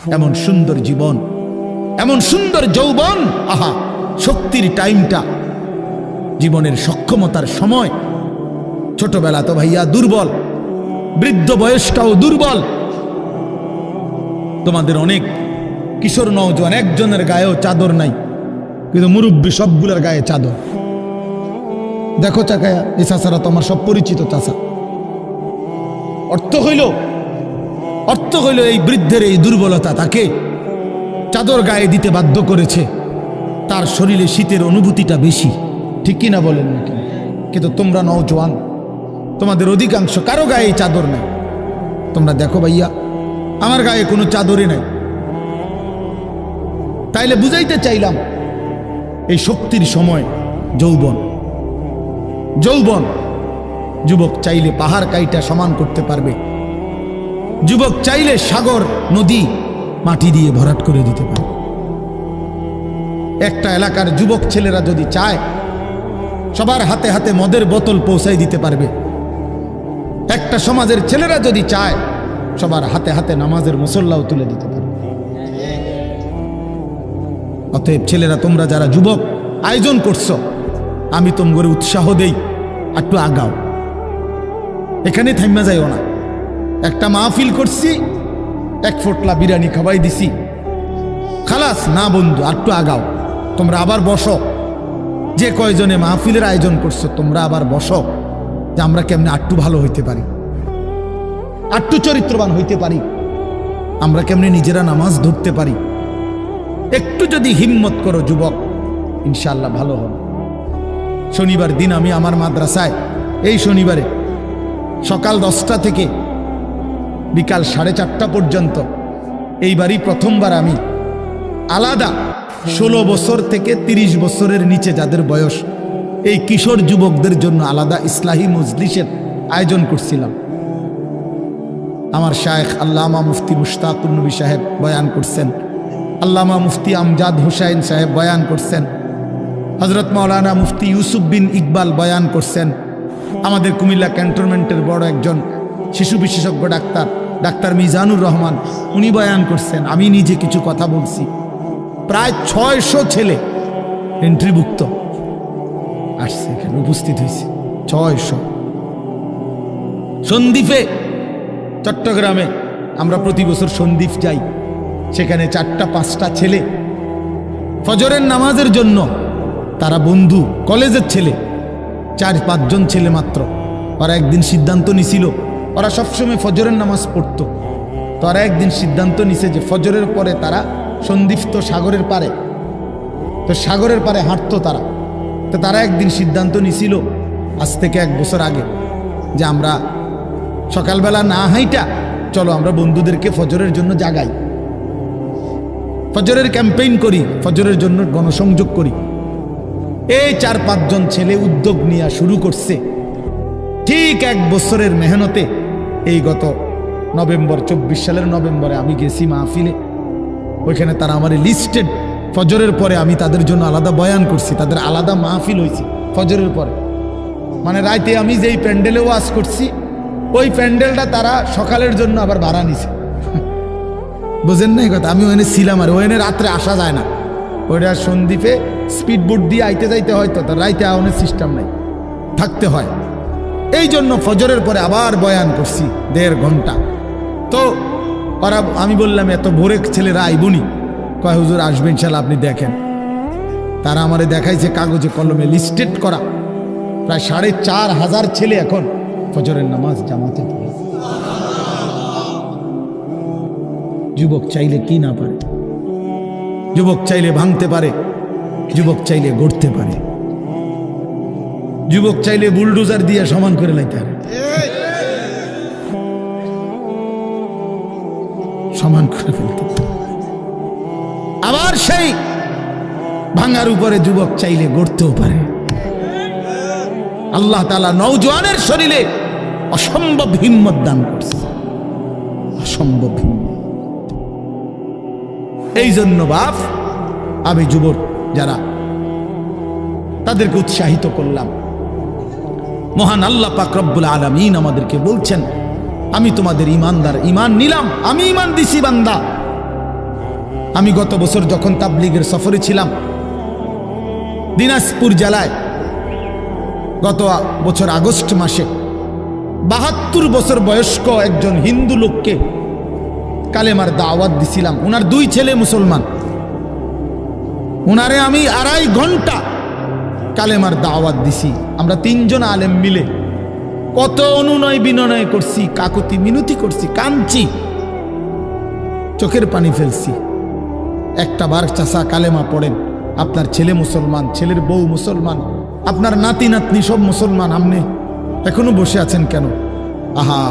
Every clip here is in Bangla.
এমন সুন্দর জীবন, এমন সুন্দর যৌবন, আহা শক্তির টাইমটা, জীবনের সক্ষমতার সময়। ছোটবেলা তো ভাইয়া দুর্বল, বৃদ্ধ বয়সটাও দুর্বল। তোমাদের অনেক কিশোর নওজোয়ান একজনের গায়েও চাদর নাই, কিন্তু মুরব্বী সবগুলোর গায়ে চাদর। দেখো চাকায়া, এই চাচারা তো আমার সব পরিচিত চাচা। অর্থ হইল এই বৃদ্ধের এই দুর্বলতা তাকে চাদর গায়ে দিতে বাধ্য করেছে। তার শরীরে শীতের অনুভূতিটা বেশি, ঠিক কিনা বলেন নাকি? কিন্তু তোমরা নওজোয়ান, তোমাদের অধিকাংশ কারো গায়ে চাদর নাই। তোমরা দেখো ভাইয়া, আমার গায়ে কোনো চাদরই নাই। তাইলে বুঝাইতে চাইলাম এই শক্তির সময় যৌবন। যুবক চাইলে পাহাড় কাইটা সমান করতে পারবে, যুবক চাইলে সাগর নদী মাটি দিয়ে ভরাট করে দিতে পারবে। একটা এলাকার যুবক ছেলেরা যদি চায়, সবার হাতে হাতে মদের বোতল পৌঁছাই দিতে পারবে। একটা সমাজের ছেলেরা যদি চায়, সবার হাতে হাতে নামাজের মুসল্লাও তুলে দিতে পারবে। অতএব ছেলেরা, তোমরা যারা যুবক আয়োজন করছো, আমি তোমাদের উৎসাহ দেই, একটু আগাও, এখানে থাইমা যাইও না। একটা মাহফিল করছি, এক ফোটলা বিরিয়ানি খাওয়াই দিছি, খালাস না বন্ধু, একটু আগাও। তোমরা আবার বসো, যে কয়জনে মাহফিলের আয়োজন করছো তোমরা আবার বসো, যে আমরা কেমনে আটটু ভালো হইতে পারি, আটটু চরিত্রবান হইতে পারি, আমরা কেমনে নিজেরা নামাজ ধরতে পারি। একটু যদি হিম্মত করো যুবক, ইনশাআল্লাহ ভালো হবে। শনিবার দিন আমি আমার মাদ্রাসায়, এই শনিবারে সকাল 10টা থেকে বিকাল 4:30 পর্যন্ত, এইবারই প্রথমবার আমি আলাদা 16 বছর থেকে 30 বছরের নিচে যাদের বয়স, এই কিশোর যুবকদের জন্য আলাদা ইসলাহি মজলিসের আয়োজন করছিলাম। আমার শায়েখ আল্লামা মুফতি মুশতাকুর নবী সাহেব বয়ান করছেন, আল্লামা মুফতি আমজাদ হুসাইন সাহেব বয়ান করছেন, হজরত মাওলানা মুফতি ইউসুফ বিন ইকবাল বয়ান করছেন, আমাদের কুমিল্লা ক্যান্টনমেন্টের বড় একজন শিশু বিশেষজ্ঞ ডাক্তার মিজানুর রহমান, উনি বয়ান করছেন, আমি নিজে কিছু কথা বলছি। প্রায় 600 ছেলে এন্ট্রিভুক্ত আসছে, এখানে উপস্থিত হয়েছে 600। সন্দ্বীপে, চট্টগ্রামে আমরা প্রতি বছর সন্দ্বীপ যাই, সেখানে 4টা-5টা ছেলে ফজরের নামাজের জন্য, তারা বন্ধু কলেজের ছেলে, 4-5 জন ছেলে মাত্র। ওরা একদিন সিদ্ধান্ত নিছিল, ওরা সবসময় ফজরের নামাজ পড়তো, তো ওরা একদিন সিদ্ধান্ত নিছে যে ফজরের পরে তারা সন্দ্বীপ তো সাগরের পারে, তো সাগরের পারে হাঁটতো তারা। তো তারা একদিন সিদ্ধান্ত নিছিল আজ থেকে 1 বছর আগে, যে আমরা সকালবেলা না হাইটা চলো আমরা বন্ধুদেরকে ফজরের জন্য জাগাই, ফজরের ক্যাম্পেইন করি, ফজরের জন্য গণসংযোগ করি। এই 4-5 জন ছেলে উদ্যোগ নিয়ে শুরু করছে। ঠিক 1 বছরের মেহনতে এই গত নভেম্বর, 24 সালের নভেম্বরে আমি গেছি মাহফিলে, ওইখানে তারা আমার লিস্টেড, ফজরের পরে আমি তাদের জন্য আলাদা বয়ান করছি, তাদের আলাদা মাহফিল হয়েছে ফজরের পরে। মানে রাইতে আমি যেই প্যান্ডেলে ওয়াজ করছি, ওই প্যান্ডেলটা তারা সকালের জন্য আবার ভাড়া নিছে। বুঝেন না এই কথা? আমি ওখানে ছিলাম, আর ওখানে রাত্রে আসা যায় না, ওইটা সন্দ্বীপে স্পিড বোট দিয়ে আইতে যাইতে হয়, তো তার রাইতে আওয়ানোর সিস্টেম নাই, থাকতে হয়। এই জন্য ফজরের পরে আবার বয়ান করছি 1.5 ঘন্টা। তো ওরা, আমি বললাম এত ভোরে ছেলেরা আইবনি, কয় হুজুর আসবে ইনশাল্লাহ, আপনি দেখেন। তারা আমারে দেখাইছে কাগজে কলমে লিস্টেড করা, প্রায় 4,500 ছেলে এখন ফজরের নামাজ জামাতে পড়ে। যুবক চাইলে কি না পারে, যুবক চাইলে ভাঙতে পারে, যুবক চাইলে গড়তে পারে, যুবক চাইলে বুলডোজার দিয়ে সমান করে লাইতে পারে, সমান করে ফেলতে পারে। আবার সেই ভাঙার উপরে যুবক চাইলে গড়তেও পারে। আল্লাহ তাআলা নওজোয়ানের শরীরে অসম্ভব হিম্মত দান করছে, অসম্ভব হিম্মত। এই জন্য বাপ, আমি যুবক যারা, তাদেরকে উৎসাহিত করলাম। মহান আল্লাহ পাক রব্বুল আলামিন আমাদেরকে বলছেন, আমি তোমাদের ইমানদার, ইমান নিলাম, আমি ইমান দিছি বান্দা, আমি গত বছর যখন তাবলীগের সফরে ছিলাম দিনাজপুর জেলায়, গত বছর আগস্ট মাসে ৭২ বছর বয়স্ক একজন হিন্দু লোককে কালেমার দাওয়াত দিছিলাম। ওনার 2 ছেলে মুসলমান, ওনারে আমি 2.5 ঘন্টা কালেমার দাওয়াত দিছি। আমরা 3 জন আলেম মিলে কত অনুনয় বিনয় করছি, কাকুতি মিনতি করছি, কাঁদছি, চোখের পানি ফেলছি। একটা বার চাচা কালেমা পড়েন, আপনার ছেলে মুসলমান, ছেলের বউ মুসলমান, আপনার নাতি নাতনি সব মুসলমান, আপনি এখনো বসে আছেন কেন? আহা,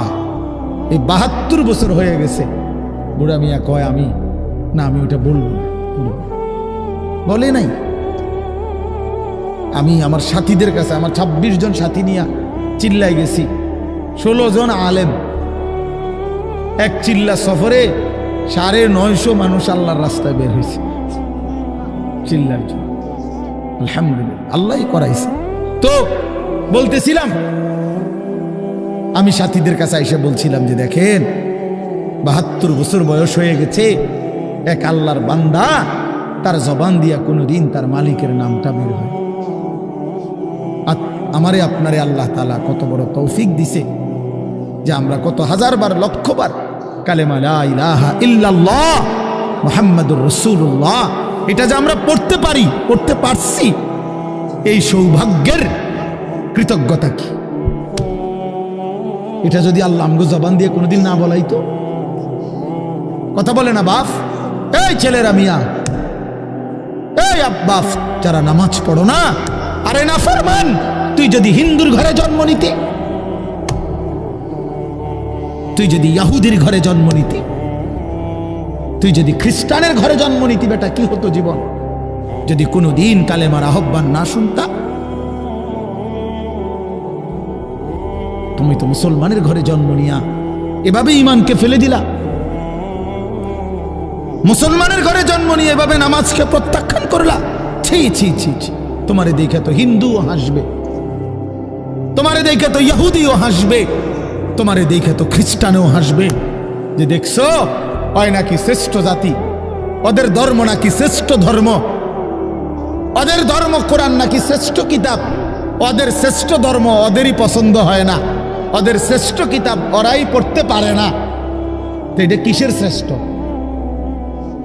এই ৭২ বছর হয়ে গেছে। বুড়া মিয়া কয় আমি ওটা বলবো না, বলে নাই। আমি আমার সাথীদের কাছে, আমার 26 জন সাথী নিয়ে চিল্লাই গেছি, 16 জন আলেম, এক চিল্লা সফরে 950 মানুষ আল্লাহর রাস্তায় বের হয়েছে চিল্লার জন্য। আলহামদুলিল্লাহ, আল্লাহই করাইছে। তো বলতেছিলাম, আমি সাথীদের কাছে এসে বলছিলাম যে দেখেন ৭২ বছর বয়স হয়ে গেছে, এক আল্লাহর বান্দা, তার জবান দিয়া কোনোদিন তার মালিকের নামটা বের হয়। আমারে আপনারে আল্লাহ তাআলা কত বড় তৌফিক দিছে যে আমরা কত হাজারবার, লক্ষবার কালেমা লা ইলাহা ইল্লাল্লাহ মুহাম্মাদুর রাসূলুল্লাহ এটা যে আমরা পড়তে পারি, পড়তে পারছি, এই সৌভাগ্যের কৃতজ্ঞতা কি? এটা যদি আল্লাহ আমগো জবান দিয়ে কোনোদিন না বলাইতো। কথা বলে না বাপ, এই ছেলেরা মিয়া, এই আব্বাস যারা নামাজ পড়ো না, আরে না ফরমান, তুই যদি হিন্দুর ঘরে জন্ম নিতে, তুই যদি ইহুদির ঘরে জন্ম নিতে, তুই যদি খ্রিস্টানের ঘরে জন্ম নিতি, বেটা কি হতো জীবন? যদি কোনোদিন কালেমার আহ্বান না শুনতা। তুমি তো মুসলমানের ঘরে জন্ম নিয়া এভাবে ইমানকে ফেলে দিলা। মুসলমানের ঘরে জন্ম নিয়ে এভাবে নামাজকে প্রত্যাখ্যান করলা। ছি ছি ছি ছি, তোমারে দেখে তো হিন্দুও হাসবে, তোমারে দেখে তো ইহুদিও হাসবে, তোমারে দেখে তো খ্রিস্টানও হাসবে, যে দেখছো হয় নাকি শ্রেষ্ঠ জাতি, ওদের ধর্ম নাকি শ্রেষ্ঠ ধর্ম, ওদের ধর্ম কোরআন নাকি শ্রেষ্ঠ কিতাব, ওদের শ্রেষ্ঠ ধর্ম ওদেরই পছন্দ হয় না, ওদের শ্রেষ্ঠ কিতাব ওরাই পড়তে পারে না। তো এটা কিসের শ্রেষ্ঠ?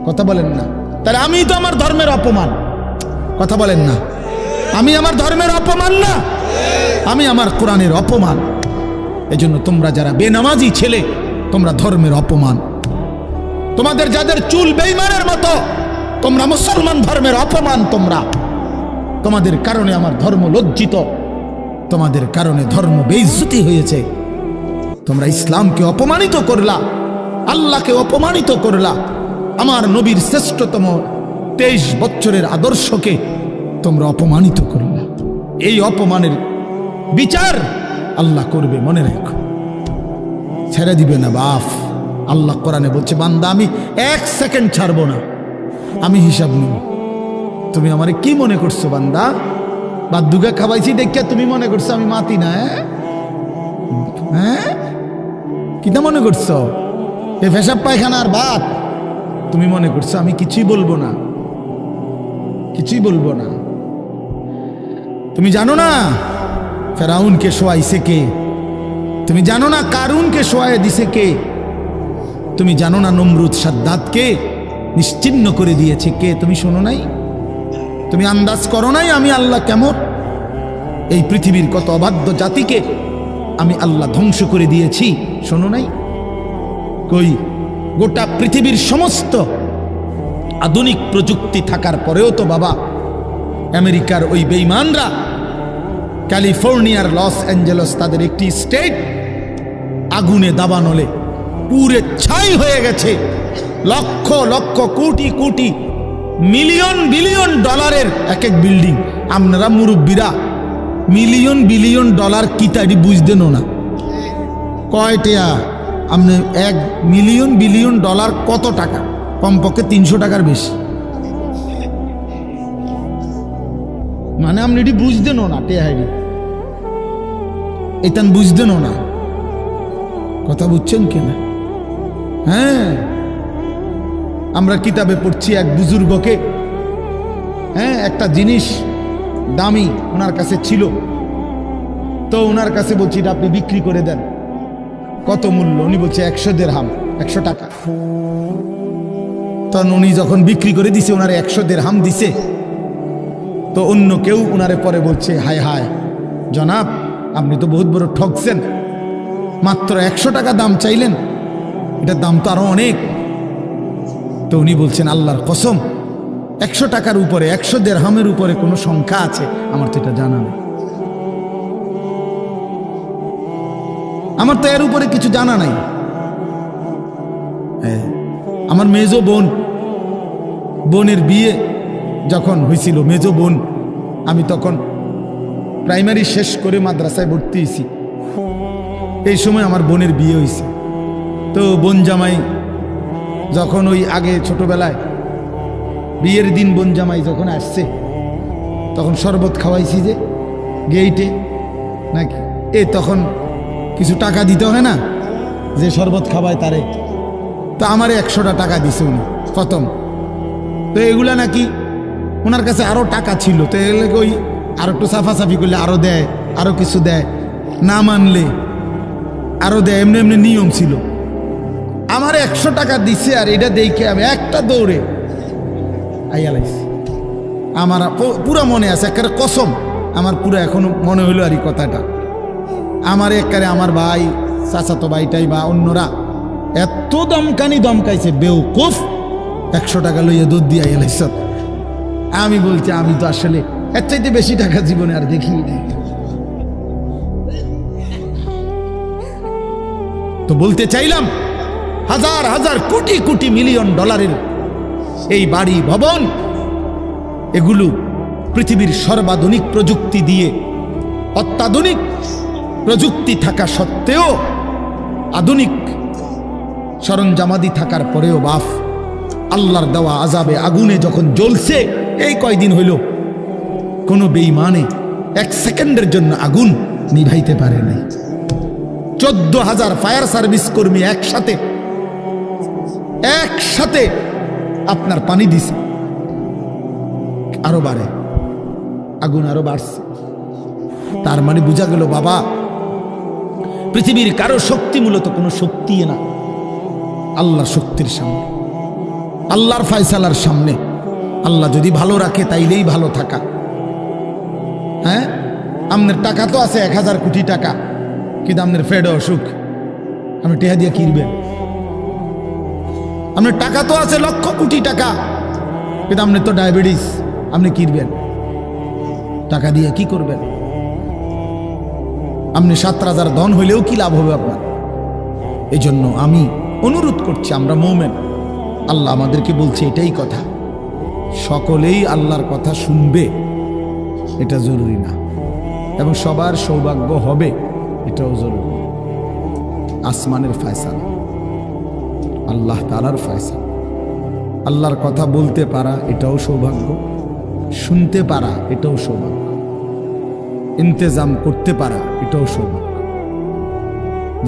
কথা বলেন না। তাহলে আমি তো আমার ধর্মের অপমান। কথা বলেন না, আমি আমার ধর্মের অপমান না, আমি আমার কোরআনের অপমান। এজন্য তোমরা যারা বেনামাজি ছেলে, তোমরা ধর্মের অপমান। তোমাদের যাদের চুল বেঈমানের মতো, তোমরা মুসলমান ধর্মের অপমান। তোমাদের কারণে আমার ধর্ম লজ্জিত, তোমাদের কারণে ধর্ম বেইজ্জতি হয়েছে। তোমরা ইসলামকে অপমানিত করলা, আল্লাহকে অপমানিত করলা, আমার নবীর শ্রেষ্ঠতম 23 বছরের আদর্শকে তোমরা অপমানিত করলা। এই অপমানের বিচার আল্লাহ করবে, মনে রাখো, ছেড়ে দিবে না বাপ। আল্লাহ কোরআনে বলছে, বান্দা আমি 1 সেকেন্ড ছাড়বো না, আমি হিসাব নিব। তুমি আমারে কি মনে করছো বান্দা? বাদুগা খাওয়াইছি দেখে তুমি মনে করছো আমি মাতি না? হ্যাঁ, কিটা মনে করছো? এ পেশাব পায়খানার ভাত তুমি মনে করছো? আমি কিছুই বলবো না, কিছুই বলবো না। তুমি জানো না ফেরাউনকে শোয়াইছে কে? তুমি জানো না কারুনকে শোয়াই দিছে কে? তুমি জানো না নমরুদ সাদ্দাতকে নিশ্চিহ্ন করে দিয়েছে কে? তুমি শোনো নাই? তুমি আন্দাজ করো নাই আমি আল্লাহ কেমন? এই পৃথিবীর কত অবাধ্য জাতিকে আমি আল্লাহ ধ্বংস করে দিয়েছি, শোনো নাই? কই, গোটা পৃথিবীর সমস্ত আধুনিক প্রযুক্তি থাকার পরেও তো বাবা আমেরিকার ওই বেঈমানরা, ক্যালিফোর্নিয়ার লস অ্যাঞ্জেলস তাদের একটি স্টেট আগুনে দাবানলে পুরে ছাই হয়ে গেছে। লক্ষ লক্ষ কোটি কোটি মিলিয়ন বিলিয়ন ডলারের এক এক বিল্ডিং। আপনারা মুরব্বীরা মিলিয়ন বিলিয়ন ডলার কি তাই বুঝতেন না? কয়টা আপনি 1 মিলিয়ন বিলিয়ন ডলার কত টাকা? কমপক্ষে 300 টাকার বেশি। মানে আপনি এটি বুঝতেন না, টেহাইডি এটান বুঝতেন না। কথা বুঝছেন কিনা? হ্যাঁ, আমরা কিতাবে পড়ছি এক বুজুর্গকে, হ্যাঁ, একটা জিনিস দামি ওনার কাছে ছিল, তো ওনার কাছে বলছি এটা আপনি বিক্রি করে দেন। কত মূল্য? উনি বলছে 100 দিরহাম, 100 টাকা। তখন উনি যখন বিক্রি করে দিছে, ওনারে 100 দিরহাম দিছে, তো অন্য কেউ ওনারে পরে বলছে, হায় হায় জনাব, আপনি তো বহুত বড় ঠকছেন, মাত্র 100 টাকা দাম চাইলেন, এটার দাম তো আরো অনেক। তো উনি বলছেন, আল্লাহর কসম, 100 টাকার উপরে, 100 দিরহামের উপরে কোনো সংখ্যা আছে? আমার তো এটা জানা নেই, আমার তো এর উপরে কিছু জানা নাই। আমার মেজো বোনের বিয়ে যখন হয়েছিল, মেজো বোন, আমি তখন প্রাইমারি শেষ করে মাদ্রাসায় ভর্তি হয়েছি, এই সময় আমার বোনের বিয়ে হয়েছে। তো বোন জামাই যখন ওই আগে ছোটবেলায় বিয়ের দিন বোন জামাই যখন আসছে, তখন শরবত খাওয়াইছি যে গেইটে নাকি, তখন কিছু টাকা দিতে হয় না, যে শরবত খাওয়ায় তারে। তো আমারে 100টা টাকা দিছে উনি প্রথম। তো এগুলা নাকি ওনার কাছে আরো টাকা ছিল, তো এগুলো ওই আর একটু সাফাসাফি করলে আরো দেয়, আরো কিছু দেয়, না মানলে আরো দেয়, এমনি এমনি নিয়ম ছিল। আমার 100 টাকা দিছে, আর এটা দেখে আমি একটা দৌড়ে আইয়ালাইছি। আমার পুরা মনে আছে, একেবারে কসম, আমার পুরো এখনো মনে হইলো আর এই কথাটা। আমার একেবারে আমার ভাই, চাচাতো ভাইটাই বা অন্যরা এত দমকাইছে, বেউকুফ, 100 টাকা লইয়া দুধ দিয়ে আইয়ালাইছ। আমি বলছি, আমি তো আসলে এর চাইতে বেশি টাকা জীবনে আর দেখি নাই। তো বলতে চাইলাম, হাজার হাজার কোটি কোটি মিলিয়ন ডলারের এই বাড়ি ভবন, এগুলো পৃথিবীর সর্বাধুনিক প্রযুক্তি দিয়ে, অত্যাধুনিক প্রযুক্তি থাকা সত্ত্বেও, আধুনিক সরঞ্জামাদি থাকার পরেও বাফ আল্লাহর দেওয়া আযাবে আগুনে যখন জ্বলছে, এই কয়দিন হইল কোনো বেঈমানে 1 সেকেন্ডের জন্য আগুন নিভাইতে পারে নাই। 14,000 ফায়ার সার্ভিস কর্মী একসাথে আপনার পানি দিছে, আরো বাড়ে, আগুন আরো বাড়ছে। তার মানে বোঝা গেল, বাবা, পৃথিবীর কারো শক্তি মূলত কোনো শক্তি না, আল্লাহর শক্তির সামনে, আল্লাহর ফয়সালার সামনে। আল্লাহ যদি ভালো রাখে তাইলেই ভালো থাকা। হ্যাঁ, আপনার টাকা তো আছে 1000 কোটি টাকা, কিন্তু আপনার ফেডে অসুখ, আপনি টেহা দিয়ে কিনবেন। আপনার টাকা তো আছে লক্ষ কোটি টাকা, কিন্তু আপনার তো ডায়াবেটিস, আপনি কিনবেন টাকা দিয়ে কি করবেন? আপনি 7 রাজার ধন হইলেও কি লাভ হবে আপনার? এই জন্য আমি অনুরোধ করছি, আমরা মুমিন, আল্লাহ আমাদেরকে বলছে এটাই কথা, সকলেই আল্লাহর কথা শুনবে এটা জরুরি না, এবং সবার সৌভাগ্য হবে এটাও জরুরি। আসমানের ফয়সালা, আল্লাহ তাআলার ফয়সালা। আল্লাহর কথা বলতে পারা এটাও সৌভাগ্য, শুনতে পারা এটাও সৌভাগ্য, ইন্তেজাম করতে পারা এটাও সৌভাগ্য।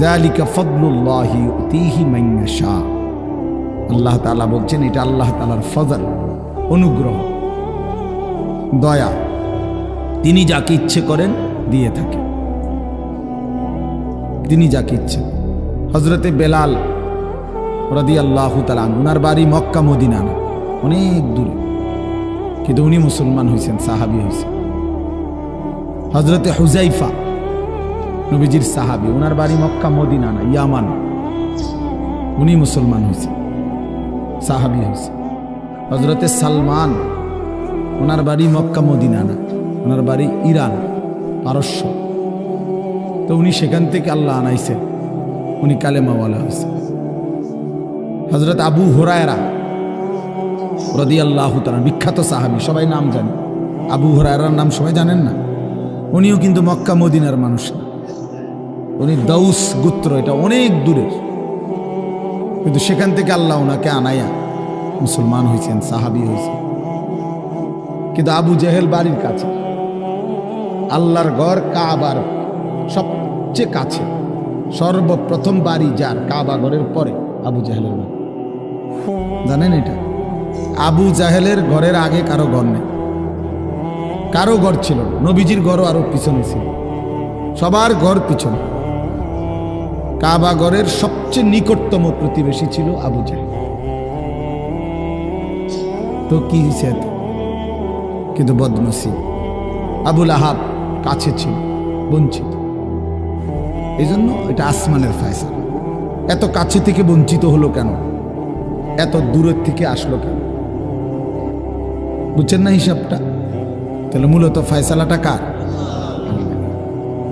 যালিকা ফাদলুল্লাহি ইউতিহি মান ইয়াশা। আল্লাহ তাআলা বলছেন এটা আল্লাহ তাআলার ফজল, অনুগ্রহ, দয়া, তিনি যাকে ইচ্ছে করেন দিয়ে থাকেন, তিনি যাকে ইচ্ছে। হযরতে বেলাল রাদিয়াল্লাহু তাআলা ওনার বাড়ি মক্কা মদিনা না, অনেক দূরে, কিন্তু উনি মুসলমান হয়েছেন, সাহাবী হয়েছেন। হযরতে হুযাইফা নবীজির সাহাবী, ওনার বাড়ি মক্কা মদিনা না, ইয়ামান, উনি মুসলমান হয়েছেন, সাহাবী হয়েছে। হযরতে সালমান, ওনার বাড়ি মক্কা মদিনা না, ওনার বাড়ি ইরান, পারস্য, তো উনি সেখান থেকে আল্লাহ আনাইছেন, উনি কালেমাওয়ালা হয়েছে। হযরত আবু হুরায়রা রাদিয়াল্লাহু তাআলা, বিখ্যাত সাহাবী, সবাই নাম জানে, আবু হুরায়রার নাম সবাই জানেন না? উনিও কিন্তু মক্কা মদিনার মানুষ না, উনি দাউস গোত্র, এটা অনেক দূরের, কিন্তু সেখান থেকে আল্লাহ ওনাকে আনাইয়া মুসলমান হয়েছেন, সাহাবী হয়েছেন। কিন্তু আবু জেহেল বাড়ির কাছে, আল্লাহর ঘর কাবার সবচেয়ে কাছে, সর্বপ্রথম বাড়ি যার কাবা ঘরের পরে আবু জেহেলের বাড়ি। জানেন এটা? আবু জাহেলের ঘরের আগে কারো ঘর নেই, কারো ঘর ছিল না। নবীজির ঘরও আরো পিছনে ছিল, সবার ঘর পিছনে। কাবা ঘরের সবচেয়ে নিকটতম প্রতিবেশী ছিল আবু জাহেল। তো কি হয়েছে? কিন্তু বদনসিব, আবুল আহাব কাছে ছিল, বঞ্চিত। এই জন্য এটা আসমানের ফয়সালা। এত কাছে থেকে বঞ্চিত হলো কেন? এত দূরের থেকে আসলো কেন? বুঝছেন না হিসাবটা? তাহলে মূলত ফয়সালাটা কার?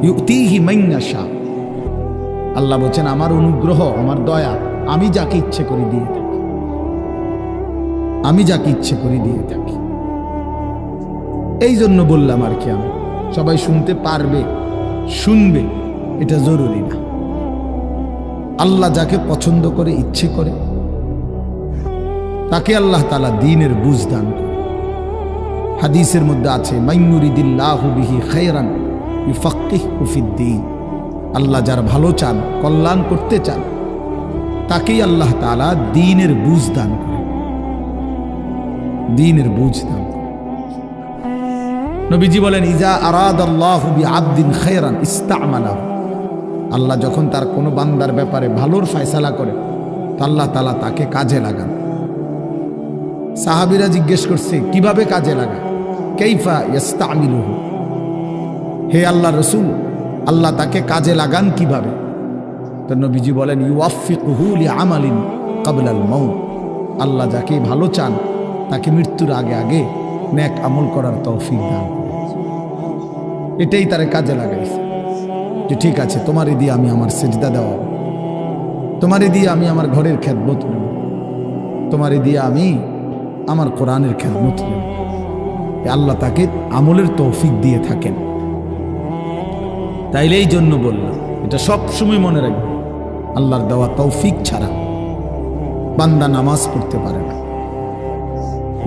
ইউতিহি মান ইয়াশা। আল্লাহ বলছেন আমার অনুগ্রহ, আমার দয়া আমি যাকে ইচ্ছে করে দিয়ে থাকি, আমি যাকে ইচ্ছে করে দিয়ে থাকি। এই জন্য বললাম আর কি, আমি সবাই শুনতে পারবে, শুনবে এটা জরুরি না। আল্লাহ যাকে পছন্দ করে, ইচ্ছে করে, তাকে আল্লাহ তাআলা দ্বীনের বুঝ দান করে। হাদিসের মধ্যে আছে মাইয়ুরিদিল্লাহু বিহি খায়রান ইউফাক্কিহু ফিদ্দীন। আল্লাহ যার ভালো চান, কল্যাণ করতে চান, তাকেই আল্লাহ তাআলা দ্বীনের বুঝ দান করে, দ্বীনের বুঝ দান করে। নবীজি বলেন ইজা আরাদাল্লাহু বিআবদিন খায়রান ইস্তা'মালাহু। আল্লাহ যখন তার কোনো বান্দার ব্যাপারে ভালোর ফয়সালা করে, তো আল্লাহ তাআলা তাকে কাজে লাগান। সাহাবীরা জিজ্ঞেস করছে কিভাবে কাজে লাগায়? কাইফা ইস্তা'মিলুহু, হে আল্লাহ রাসূল, আল্লাহ তাকে কাজে লাগান কিভাবে? তো নবীজি বলেন ইউওয়াফিকুহু লিআমালিন ক্বাবলাল মাউত। আল্লাহ যাকে ভালো চান তাকে মৃত্যুর আগে আগে নেক আমল করার তৌফিক দান করেন। এটাই তারে কাজে লাগাইছে যে ঠিক আছে, তোমারে দিয়ে আমি আমার সিজদা দেওয়া, তোমারে দিয়ে আমি আমার ঘরের খেদমত নেব, তোমারে দিয়ে আমি আমার কোরআনের খেদমত নেব। আল্লাহ তাকে আমলের তৌফিক দিয়ে থাকেন। তাইলে এই জন্য বললাম, এটা সব সময় মনে রাখবে, আল্লাহর দেওয়া তৌফিক ছাড়া বান্দা নামাজ পড়তে পারে না।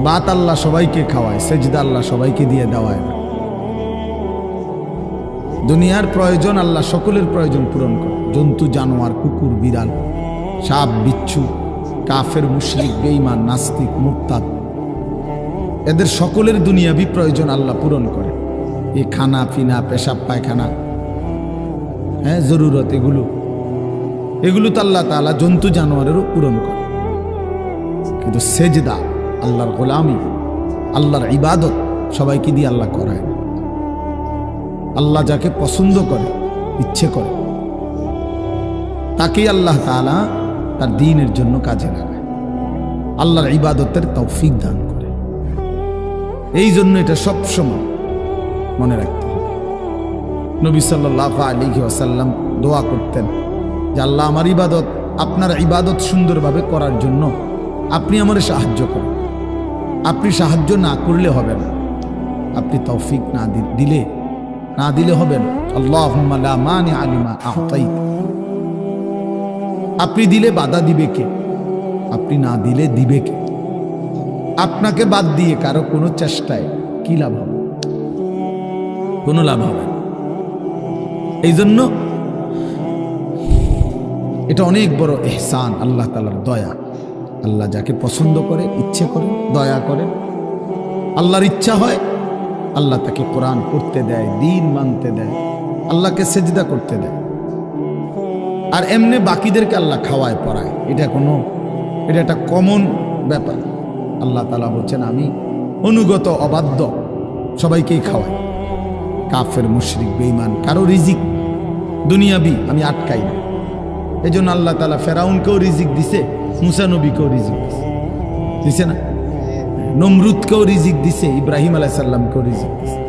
বাত আল্লাহ সবাইকে খাওয়ায়, সেজদা আল্লাহ সবাইকে দিয়ে দেওয়ায় না। দুনিয়ার প্রয়োজন আল্লাহ সকলের প্রয়োজন পূরণ করে। জন্তু, জানোয়ার, কুকুর, বিড়াল, সাপ, বিচ্ছু, কাফের, মুশরিক, বেঈমান, নাস্তিক, মুরতাদ, এদের সকলের দুনিয়াবি প্রয়োজন আল্লাহ পূরণ করে। এই খানা পিনা, পেশাব পায়খানা, হ্যাঁ জরুরত, এগুলো তো আল্লাহ তাআলা জন্তু জানোয়ারেরও পূরণ করে। কিন্তু সেজদা, আল্লাহর গোলামি, আল্লাহর ইবাদত সবাইকে দিয়ে আল্লাহ করায় না। আল্লাহ যাকে পছন্দ করে, ইচ্ছে করে, তাকেই আল্লাহ তাআলা তার দ্বীনের জন্য কাজে লাগায়, আল্লাহর ইবাদতের তৌফিক দান করে। এই জন্য এটা সবসময় মনে রাখতে হবে। নবী সাল্লাল্লাহু আলাইহি ওয়াসাল্লাম দোয়া করতেন যে আল্লাহ আমার ইবাদত, আপনার ইবাদত সুন্দরভাবে করার জন্য আপনি আমারে সাহায্য করেন। আপনি সাহায্য না করলে হবে না, আপনি তৌফিক না দিলে হবে না। আল্লাহুম্মা লা মানিআ লিমা আ'তাইত। আপনি দিলে বাধা দিবে কে? আপনি না দিলে দিবে কে? আপনাকে বাদ দিয়ে কারো কোনো চেষ্টায় কি লাভ হবে? কোনো লাভ হবে না। এই জন্য এটা অনেক বড় ইহসান, আল্লাহ তাআলার দয়া। আল্লাহ যাকে পছন্দ করে, ইচ্ছে করে, দয়া করে, আল্লাহর ইচ্ছা হয়, আল্লাহ তাকে কোরআন পড়তে দেয়, দ্বীন মানতে দেয়, আল্লাহকে সেজদা করতে দেয়। আর এমনি বাকিদেরকে আল্লাহ খাওয়ায়, পড়ায়। এটা একটা কমন ব্যাপার। আল্লাহ তাআলা বলছেন আমি অনুগত অবাধ্য সবাইকেই খাওয়াই। কাফের, মুশরিক, বেঈমান, কারো রিজিক দুনিয়াবি আমি আটকাই না। এই জন্য আল্লাহ তাআলা ফেরাউনকেও রিজিক দিছে, মুসা নবীকেও রিজিক দিছে না? নমরুদকেও রিজিক দিছে, ইব্রাহিম আলাইহিস সালামকেও রিজিক দিছে।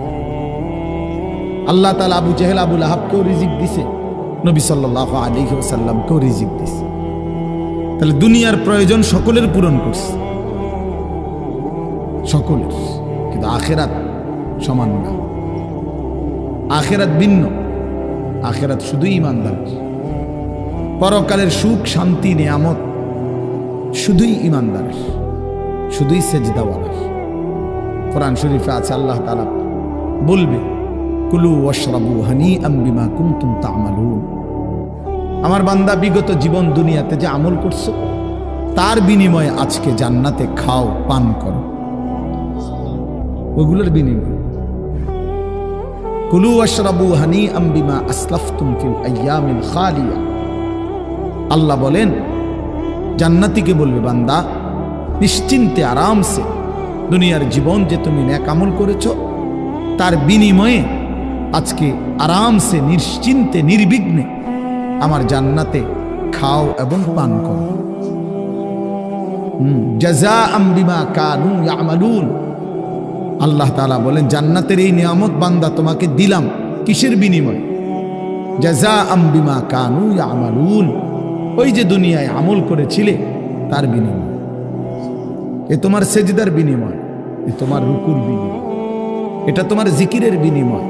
আল্লাহ তাআলা আবু জেহেল, আবু লাহাবকেও রিজিক দিছে, নবী সাল্লাল্লাহু আলাইহি ওয়াসাল্লামকেও রিজিক দিছে। তাহলে দুনিয়ার প্রয়োজন সকলের পূরণ করছে, সকলের। কিন্তু আখিরাত সমান না, আখিরাত ভিন্ন। আখিরাত শুধুই ঈমানদারের। পরকালের সুখ, শান্তি, নিয়ামত শুধুই ঈমানদারের, শুধুই সেজদাওয়ালার। কোরআন শরীফে আছে আল্লাহ তাআলা বলবে কুলু ওয়াশরাবু হানিআম বিমা কুনতুম তা'মালুন। আমার বান্দা বিগত জীবন দুনিয়াতে যে আমল করছো তার বিনিময়ে আজকে জান্নাতে খাও, পান করো, ওগুলোর বিনিময়। কুলু ওয়াশরাবু হানিআম বিমা আসলাফতুম ফিল আইয়ামিল খালিয়া। আল্লাহ বলেন, জান্নাতীকে বলবে, বান্দা নিশ্চিন্তে আরামসে দুনিয়ার জীবন যে তুমি নেক আমল করেছো তার বিনিময়ে আজকে আরামসে নিশ্চিন্তে নির্বিঘ্নে আমার জান্নাতে খাও এবং পান করো। জাযাআম বিমা কানু ইয়ামালুন। আল্লাহ তাআলা বলেন, জান্নাতের এই নিয়ামত বান্দা তোমাকে দিলাম কিসের বিনিময়? জাযাআম বিমা কানু ইয়ামালুন। ওই যে দুনিয়ায় আমল করেছিলে তার বিনিময়। এ তোমার সেজদার বিনিময়, এ তোমার রুকুর বিনিময়, এটা তোমার জিকিরের বিনিময়,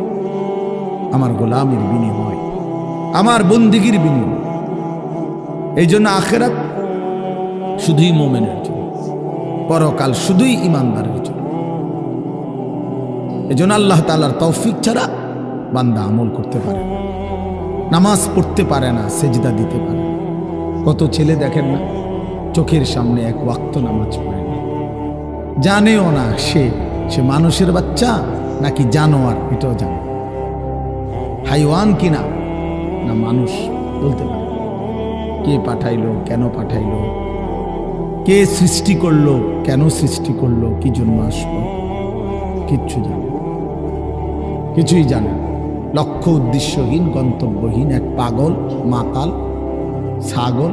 আমার গোলামের বিনিময়, আমার বন্দিগির বিনিময়। এই জন্য আখিরাত শুধুই মুমিনের জন্য, পরকাল শুধুই ঈমানদারের জন্য। এই জন্য আল্লাহ তাআলার তৌফিক ছাড়া বান্দা আমল করতে পারে না, নামাজ পড়তে পারে না, সেজদা দিতে পারে না। কত ছেলে দেখেন না, চোখের সামনে এক ওয়াক্ত নামাজ পড়ে না, জানেও না সে মানুষের বাচ্চা নাকি জানোয়ার, এটাও জানে, হাইওয়ান কিনা না মানুষ বলতে পারে। কে পাঠাইলো, কেন পাঠাইলো, কে সৃষ্টি করলো, কেন সৃষ্টি করলো, কি জন্য আসলো, কিচ্ছু জানে না, কিছুই জানে না। লক্ষ্য উদ্দেশ্যহীন, গন্তব্যহীন এক পাগল, মাতাল, ছাগল,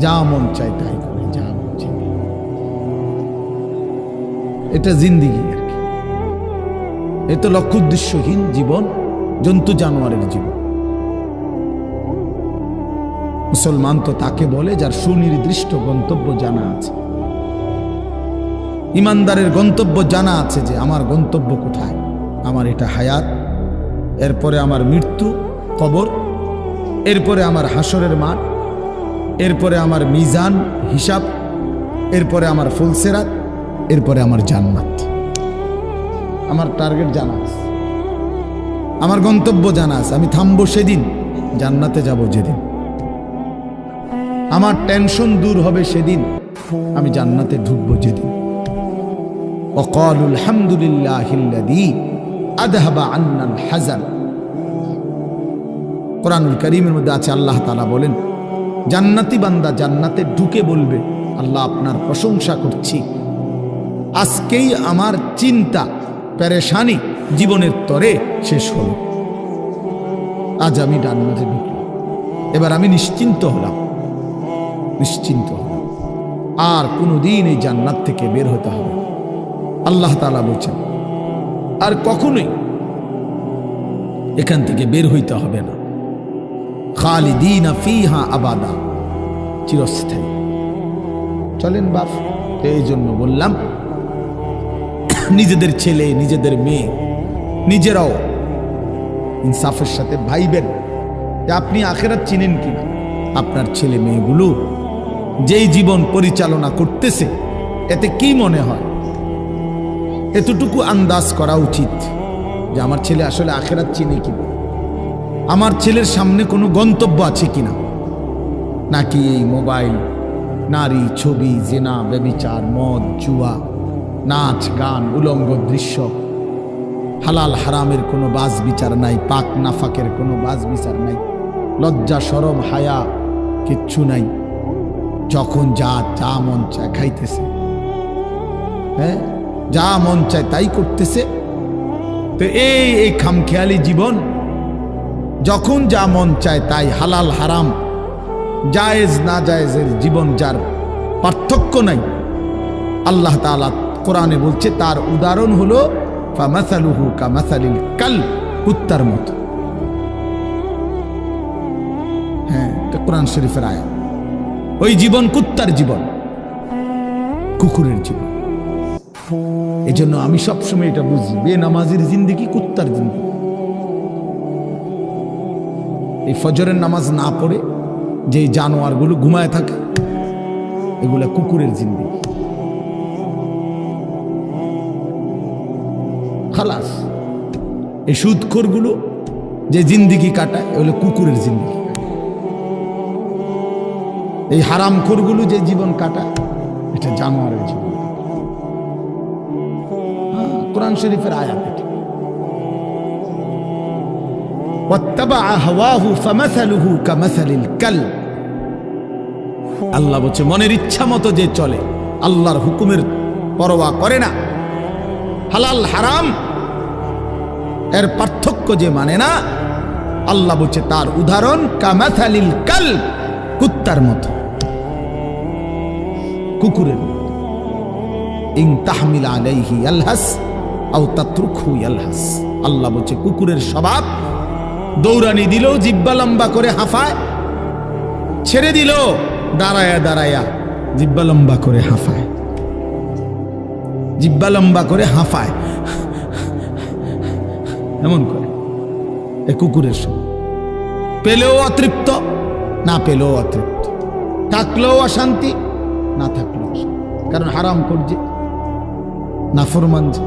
যা মন চায় তাই করে, যা মন চায়। এটা জিন্দিগি আর কি। এ তো লক্ষ্য উদ্দেশ্যহীন জীবন, জন্তু জানোয়ারের জীবন। মুসলমান তো তাকে বলে যার সুনির্দিষ্ট গন্তব্য জানা আছে। ইমানদারের গন্তব্য জানা আছে যে আমার গন্তব্য কোথায়, আমার এটা হায়াত, এরপরে আমার মৃত্যু, কবর, এরপরে আমার হাসরের মাঠ, এরপরে আমার মিজান, হিসাব, এরপরে আমার ফুলসেরাত, এরপরে আমার জান্নাত। আমার টার্গেট জানা আছে, আমার গন্তব্য জানা আছে। আমি থামবো সেদিন, জান্নাতে যাব যেদিন। আমার টেনশন দূর হবে সেদিন, আমি জান্নাতে ঢুকবো যেদিন। ওয়াকালুল হামদুলিল্লাহিল্লাযী আযহাবা আন্নাল হাযান। কোরআনুল কারীমের মধ্যে আছে, আল্লাহ তাআলা বলেন, জান্নাতি বান্দা জান্নাতে ঢুকে বলবে, আল্লাহ আপনার প্রশংসা করছি, আজকেই আমার চিন্তা পেরেশানি জীবনের তরে শেষ হলো। আজ আমি জান্নাতে ঢুকলাম, এবার আমি নিশ্চিন্ত হলাম, নিশ্চিন্ত হলাম, আর কোনোদিন এই জান্নাত থেকে বের হতে হবে। আল্লাহ তাআলা বলছেন, আর কখনোই এখান থেকে বের হইতে হবে না। খালিদিনা ফিহা আবাদা, চিরস্থায়ী। চলেন বাপ, এই জন্য বললাম নিজেদের ছেলে, নিজেদের মেয়ে, নিজেরাও ইনসাফের সাথে ভাইবেন যে আপনি আখিরাত চিনেন কিনা। আপনার ছেলে মেয়েগুলো যেই জীবন পরিচালনা করতেছে, এতে কি মনে হয়, এতটুকু আন্দাজ করা উচিত যে আমার ছেলে আসলে আখিরাত চিনে কিনা, আমার ছেলের সামনে কোনো গন্তব্য আছে কিনা, নাকি এই মোবাইল, নারী, ছবি, জিনা, ব্যভিচার, মদ, জুয়া, নাচ, গান, উলঙ্গ দৃশ্য, হালাল হারামের কোনো বাজ বিচার নাই, পাক নাফাকের কোনো বাজ বিচার নাই, লজ্জা শরম হায়া কিচ্ছু নাই। যখন যা মন চায় খাইতেছে, হ্যাঁ, যা মন চায় তাই করতেছে। তো এই খামখেয়ালি জীবন, যখন যা মন চায় তাই, হালাল হারাম, জায়েজ না জায়েজের জীবন, যার পার্থক্য নাই, আল্লাহ তাআলা কোরআনে বলছে তার উদাহরণ হলো ফামাসালুহু কামাসালিল কাল, কুত্তার মতো। হ্যাঁ, এটা কোরআন শরীফের আয়াত। ওই জীবন কুত্তার জীবন, কুকুরের জীবন। এই জন্য আমি সবসময় এটা বুঝি, বেনামাজির জিন্দেগি কুত্তার জিন্দেগি। এই ফজরের নামাজ না পড়ে যে জানোয়ারগুলো ঘুমায় থাকে, এগুলা কুকুরের জিন্দেগি। খালাস। এই সুদখোরগুলো যে জিন্দেগি কাটায়, এগুলো কুকুরের জিন্দেগি। এই হারামখোরগুলো যে জীবন কাটায় এটা জানোয়ারের জীবন। কোরআন শরীফের আয়াত এটা। ওয়াত্তাবাআ হাওয়াহু ফামাসালুহু কামাসালিল কালব। আল্লাহ বলছে মনের ইচ্ছা মতো যে চলে, আল্লাহর হুকুমের পরোয়া করে না, হালাল হারাম এর পার্থক্য যে মানে না, আল্লাহ বলছে তার উদাহরণ কামাসালিল কালব, কুত্তার মতো, কুকুরের মতো। ইন তাহমিল আলাইহি ইয়ালহাস আও তাতরুকহু ইয়ালহাস। আল্লাহ বলছে কুকুরের স্বভাব, দৌড়ানি দিল জিব্বা লম্বা করে হাঁফায়, ছেড়ে দিল দাঁড়ায়া দাঁড়ায়া জিব্বা লম্বা করে হাঁফায়, জিব্বা লম্বা করে হাঁফায়, এমন করে। এ কুকুরের স্বভাব। পেলেও অতৃপ্ত, না পেলেও অতৃপ্ত, থাকলেও অশান্তি, না থাকলেও অশান্তি। কারণ হারাম করছে, নাফরমান যে,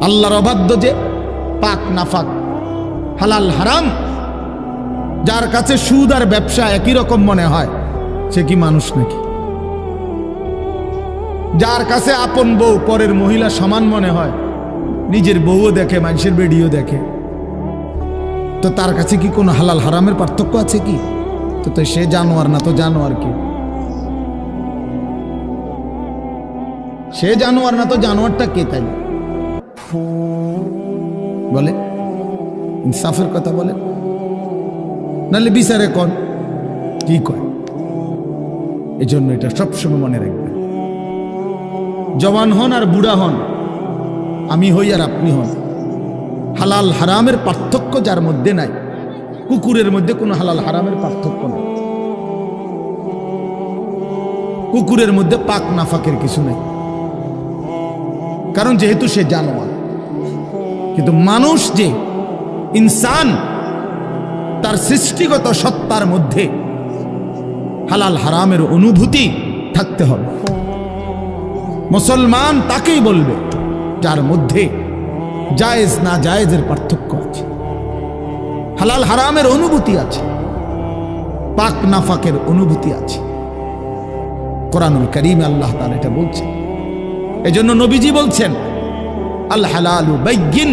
আল্লাহর অবাধ্য যে, পাক নাফাক, হালাল হারাম, যার কাছে সুদ আর ব্যবসা একই রকম মনে হয়, সে কি মানুষ নাকি? যার কাছে আপন বউ পরের মহিলা সমান মনে হয়, নিজের বউও দেখে, মানুষের বেডিও দেখে, তো তার কাছে কি কোনো হালাল হারামের পার্থক্য আছে কি? তো সে জানোয়ার না তো জানোয়ার কি? সে জানোয়ার না তো জানোয়ারটা কে? তাই বলে, ইনসাফের কথা বলে, নাহলে বিচারে কোন কি কয়? এই জন্য এটা সবসময় মনে রাখবেন, জওয়ান হন আর বুড়া হন, আমি হই আর আপনি হন, হালাল হারামের পার্থক্য যার মধ্যে নাই, কুকুরের মধ্যে কোনো হালাল হারামের পার্থক্য নাই, কুকুরের মধ্যে পাক নাফাকের কিছু নাই, কারণ যেহেতু সে জানোয়ার। কিন্তু মানুষ যে ইনসান, তার সৃষ্টিগত সত্তার মধ্যে হালাল হারামের অনুভূতি থাকতে হবে। মুসলমান তাকেই বলবে যার মধ্যে জায়েজ না জায়েজের পার্থক্য আছে, হালাল হারামের অনুভূতি আছে, পাক নাফাকের অনুভূতি আছে। কোরআনুল কারীমে আল্লাহ তাআলা এটা বলছেন। এজন্য নবীজি বলছেন আল হালালু বাইয়িন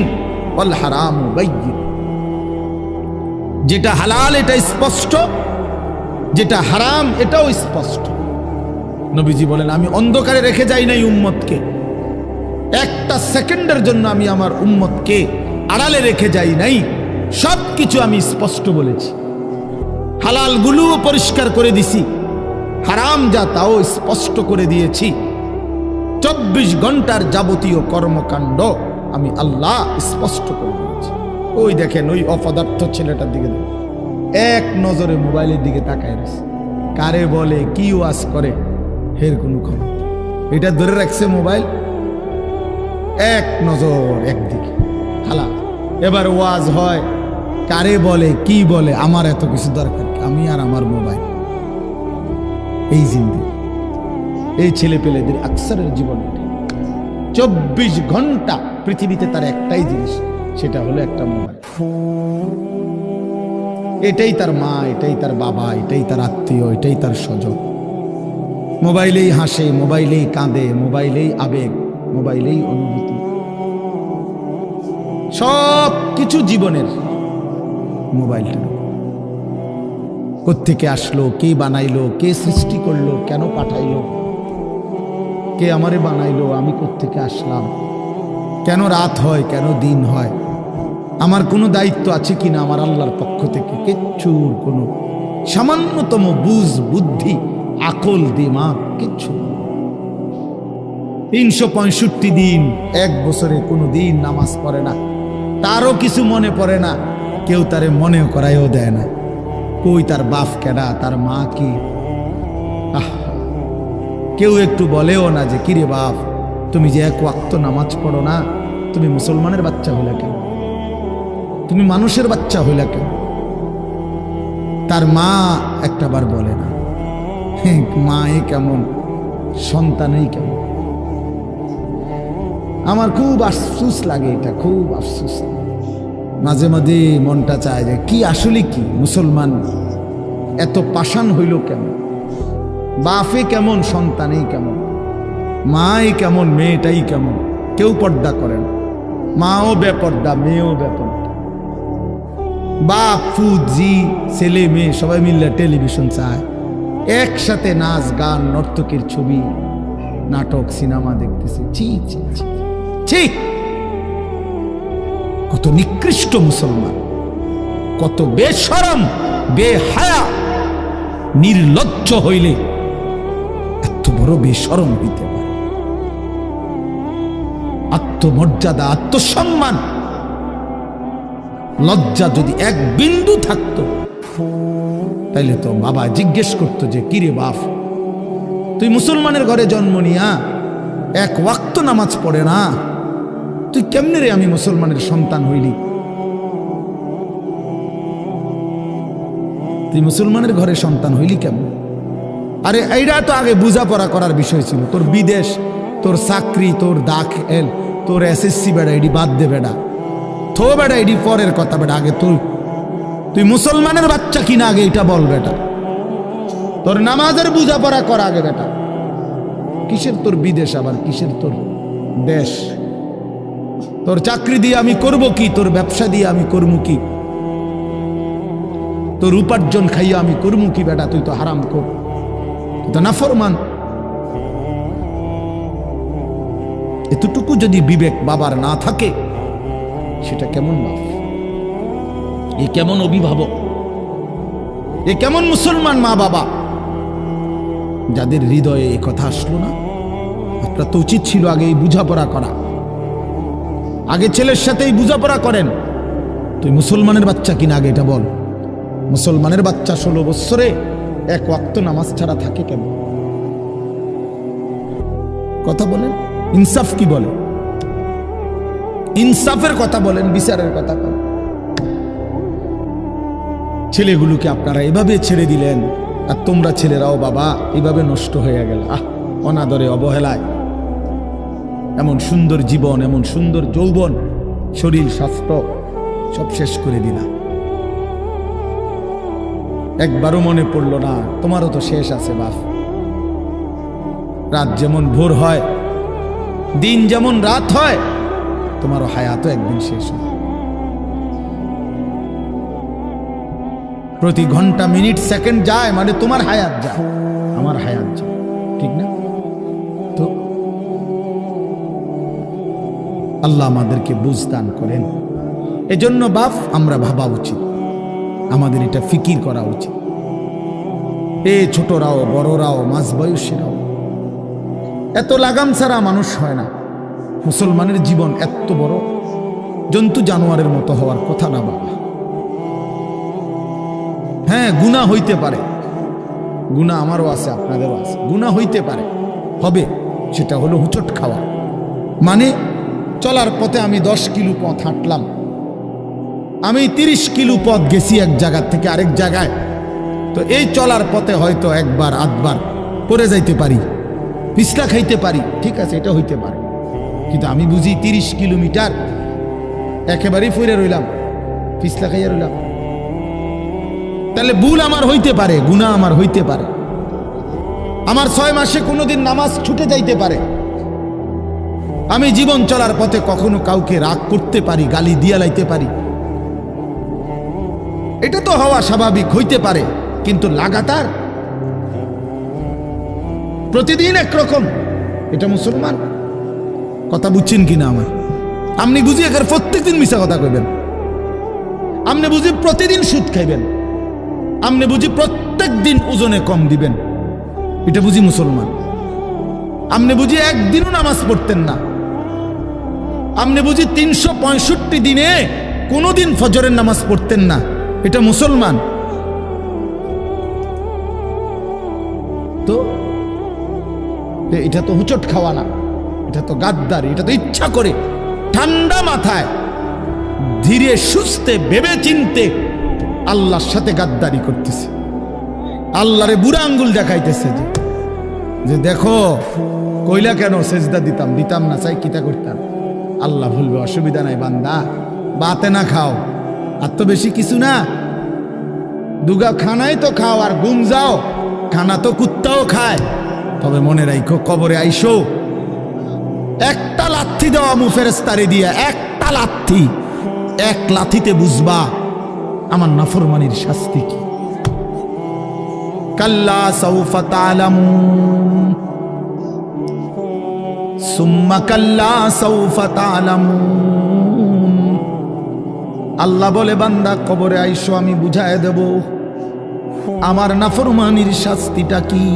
ওয়াল হারামু বাইয়িন। যেটা হালাল এটা স্পষ্ট, যেটা হারাম এটাও স্পষ্ট। নবীজি বলেন আমি অন্ধকারে রেখে যাই নাই উম্মতকে, একটা সেকেন্ডের জন্য আমি আমার উম্মতকে আড়ালে রেখে যাই নাই, সব কিছু আমি স্পষ্ট বলেছি। হালাল গুলোও পরিষ্কার করে দিছি, হারাম যা তাও স্পষ্ট করে দিয়েছি। 24 ঘন্টার যাবতীয় কর্মকাণ্ড আমি আল্লাহ স্পষ্ট করে দিয়েছি। ওই দেখেন ওই অপদার্থ ছেলেটার দিকে দেখেন, এক নজরে মোবাইলের দিকে তাকায় রয়েছে, কারে বলে কি ওয়াজ করে এর কোনো খবর। এটা ধরে রাখছে মোবাইল, এক নজর একদিকে খালা। এবার ওয়াজ হয়, কারে বলে কি বলে, আমার এত কিছু দরকার, আমি আর আমার মোবাইল। এই জিন্দেগি, এই ছেলে পেলেদের আকসারের জীবন। 24 ঘন্টা পৃথিবীতে তার একটাই জিনিস, সেটা হলো একটা মোবাইল। এটাই তার মা, এটাই তার বাবা, এটাই তার আত্মীয়, এটাই তার স্বজন। মোবাইলেই হাসে, মোবাইলেই কাঁদে, মোবাইলেই আবেগ, মোবাইলেই অনুভূতি, সব কিছু জীবনের মোবাইলটা। কোত্থেকে আসলো, কে বানাইলো, কে সৃষ্টি করলো, কেন পাঠাইলো, কে আমারে বানাইলো, আমি কোত্থেকে আসলাম, কেন রাত হয়, কেন দিন হয়, আমার কোনো দায়িত্ব আছে কিনা আমার আল্লাহর পক্ষ থেকে, কিচ্ছুর কোনো সামান্যতম বুঝ বুদ্ধি আকল দিমাগ কিচ্ছু। 365 দিন, এক বছরে কোনো দিন নামাজ পড়ে না, তারও কিছু মনে পড়ে না, কেউ তারে মনে করাইও দেয় না। কই তার বাপ কেডা, তার মা কি, কেউ একটু বলেও না যে কিরে বাপ তুমি যে এক ওয়াক্ত নামাজ পড়ো না, তুমি মুসলমানের বাচ্চা হইলা কেন, তুমি মানুষের বাচ্চা হইলা কেন। তার মা একটা বার বলে না, মা এ কেমন, সন্তানই কেমন। আমার খুব আফসোস লাগে, এটা খুব আফসোস। মাঝে মাঝে মনটা চায় যে কি আসলে কি মুসলমান এত পাষাণ হইল কেমন? বাপে কেমন, সন্তানেই কেমন, মাই কেমন, মেয়েটাই কেমন। কেউ পর্দা করেন, মাও বেপর্দা, মেয়েও বেপর্দা। বাপ ফুজি ছেলে মেয়ে সবাই মিলে টেলিভিশন চায়, একসাথে নাচ গান নর্তকীর ছবি নাটক সিনেমা দেখতেছে। ছি ছি ছি ছি! কত নিকৃষ্ট মুসলমান, কত বেশরম বেহায়া নির্লজ্জ হইলে এত বড় বেশরম হইতে পারে? আত্মমর্যাদা, আত্মসম্মান, লজ্জা যদি এক বিন্দু থাকতো তাইলে তো বাবা জিজ্ঞেস করতো যে কিরে বাপ, তুই মুসলমানের ঘরে জন্ম নিয়া এক ওয়াক্ত নামাজ পড়ে না, তুই কেমনে রে আমি মুসলমানের সন্তান হইলি? তুই মুসলমানের ঘরে সন্তান হইলি কেমন? আরে এইটা তো আগে বোঝাপড়া করার বিষয় ছিল। তোর বিদেশ, তোর চাকরি, তোর দাখিল, তোর এসএসসি বেড়া এডি বাদ দে বেড়া, থো বেড়া এডি পরের কথা বেড়া। আগে তুই মুসলমানের বাচ্চা কিনা আগে এটা বল বেটা। তোর নামাজের বোঝাপড়া কর আগে বেটা। কিসের তোর বিদেশ, আবার কিসের তোর দেশ? তোর চাকরি দিয়ে আমি করব কি? তোর ব্যবসা দিয়ে আমি করবো কি? তোর উপার্জন খাইয়া আমি করবো কি বেটা? তুই তো হারাম কর, তুই তো নাফরমান। এতটুকু যদি বিবেক বাবার না থাকে, সেটা কেমন বাপ? এ কেমন অভিভাবক? এ কেমন মুসলমান মা বাবা যাদের হৃদয়ে এই কথা আসলো না? আপনার তো উচিত ছিল আগে এই বুঝাপড়া করা। আগে ছেলের সাথেই বুঝাপড়া করেন। তুই মুসলমানের বাচ্চা কিনা আগে এটা বল। মুসলমানের বাচ্চা 16 বৎসরে এক ওয়াক্ত নামাজ ছাড়া থাকে কেন? কথা বলেন, ইনসাফ কি বলে? ইনসাফের কথা বলেন, বিচারের কথা বলেন। ছেলেগুলোকে আপনারা এভাবে ছেড়ে দিলেন, আর তোমরা ছেলেরাও বাবা এভাবে নষ্ট হয়ে গেল। অনাদরে, অবহেলায় এমন সুন্দর জীবন, এমন সুন্দর যৌবন, শরীর স্বাস্থ্য সব শেষ করে দিলাম। একবারও মনে পড়লো না তোমারও তো শেষ আছে বাপ। রাত যেমন ভোর হয়, দিন যেমন রাত হয়, তোমারও হায়াতও একদিন শেষ হয়। প্রতি ঘন্টা, মিনিট, সেকেন্ড যায় মানে তোমার হায়াত যায়, আমার হায়াত যায়, ঠিক না? তো আল্লাহ আমাদেরকে বুঝ দান করেন। এজন্য বাপ আমরা ভাবা উচিত, আমাদের এটা ফিকির করা উচিত। ছোটরাও, বড়রাও, মাঝ বয়সীরাও, এত লাগাম ছাড়া মানুষ হয় না। মুসলমানের জীবন এত বড়, জন্তু জানোয়ারের মতো হওয়ার কথা না বাবা। হ্যাঁ, গুনাহ হইতে পারে, গুনাহ আমারও আছে, আপনাদেরও আছে, গুনাহ হইতে পারে, হবে। সেটা হলো হুচট খাওয়া। মানে চলার পথে আমি 10 কিলো পথ হাঁটলাম, আমি 30 কিলো পথ গেছি এক জায়গা থেকে আরেক জায়গায়। তো এই চলার পথে হয়তো একবার আধবার পড়ে যাইতে পারি, পিছলা খাইতে পারি, ঠিক আছে, এটা হইতে পারে। কিন্তু আমি বুঝি 30 কিলোমিটার একেবারেই ফিরে রইলাম, পিছলা খাইয়া রইলাম, তাহলে ভুল আমার হইতে পারে, গুনাহ আমার হইতে পারে। আমার 6 মাসে কোনোদিন নামাজ ছুটে যাইতে পারে। আমি জীবন চলার পথে কখনো কাউকে রাগ করতে পারি, গালি দিয়া লাইতে পারি, এটা তো হওয়া স্বাভাবিক, হইতে পারে। কিন্তু লাগাতার প্রতিদিন একরকম, এটা মুসলমান? কথা বুঝছেন কিনা আমার? আপনি বুঝি এখানে প্রত্যেকদিন মিশা কথা কইবেন, আপনি বুঝি প্রতিদিন সুদ খাইবেন, আপনি বুঝি প্রত্যেক দিন ওজনে কম দিবেন, এটা বুঝি মুসলমান? আপনি বুঝি একদিনও নামাজ পড়তেন না, আপনি বুঝি 365 দিনে কোনোদিন ফজরের নামাজ পড়তেন না, এটা মুসলমান? তো এটা তো হুচট খাওয়া না, এটা তো গাদ্দারি, এটা তো ইচ্ছা করে ঠান্ডা মাথায় ধীরে সুস্থে ভেবে চিনতে আল্লাহর সাথে গাদ্দারি করতেছে, আল্লাহরে বুড়া আঙ্গুল দেখাইতেছে যে দেখো কইলা কেন সেজদা দিতাম না, চাই কিতা করতাম, আল্লাহ বলবে অসুবিধা নাই বান্দা, বাতে না খাও, আর তো বেশি কিছু না, দুগা খানাই তো খাও আর ঘুম যাও, খানা তো কুত্তাও খায়। তবে মনে রাখো কবরে আইসো একটা লাথি দেওয়া ফেরেশতারে দিয়া, একটা লাথি, এক লাথিতে বুঝবা আমার নাফরমানির শাস্তি কি। কাল্লা সাউফা তা'লামুন সুম্মা কাল্লা সাউফা তা'লামুন। আল্লাহ বলে বান্দা কবরে আইসো, আমি বুঝায় দেব আমার নাফরমানির শাস্তিটা কি।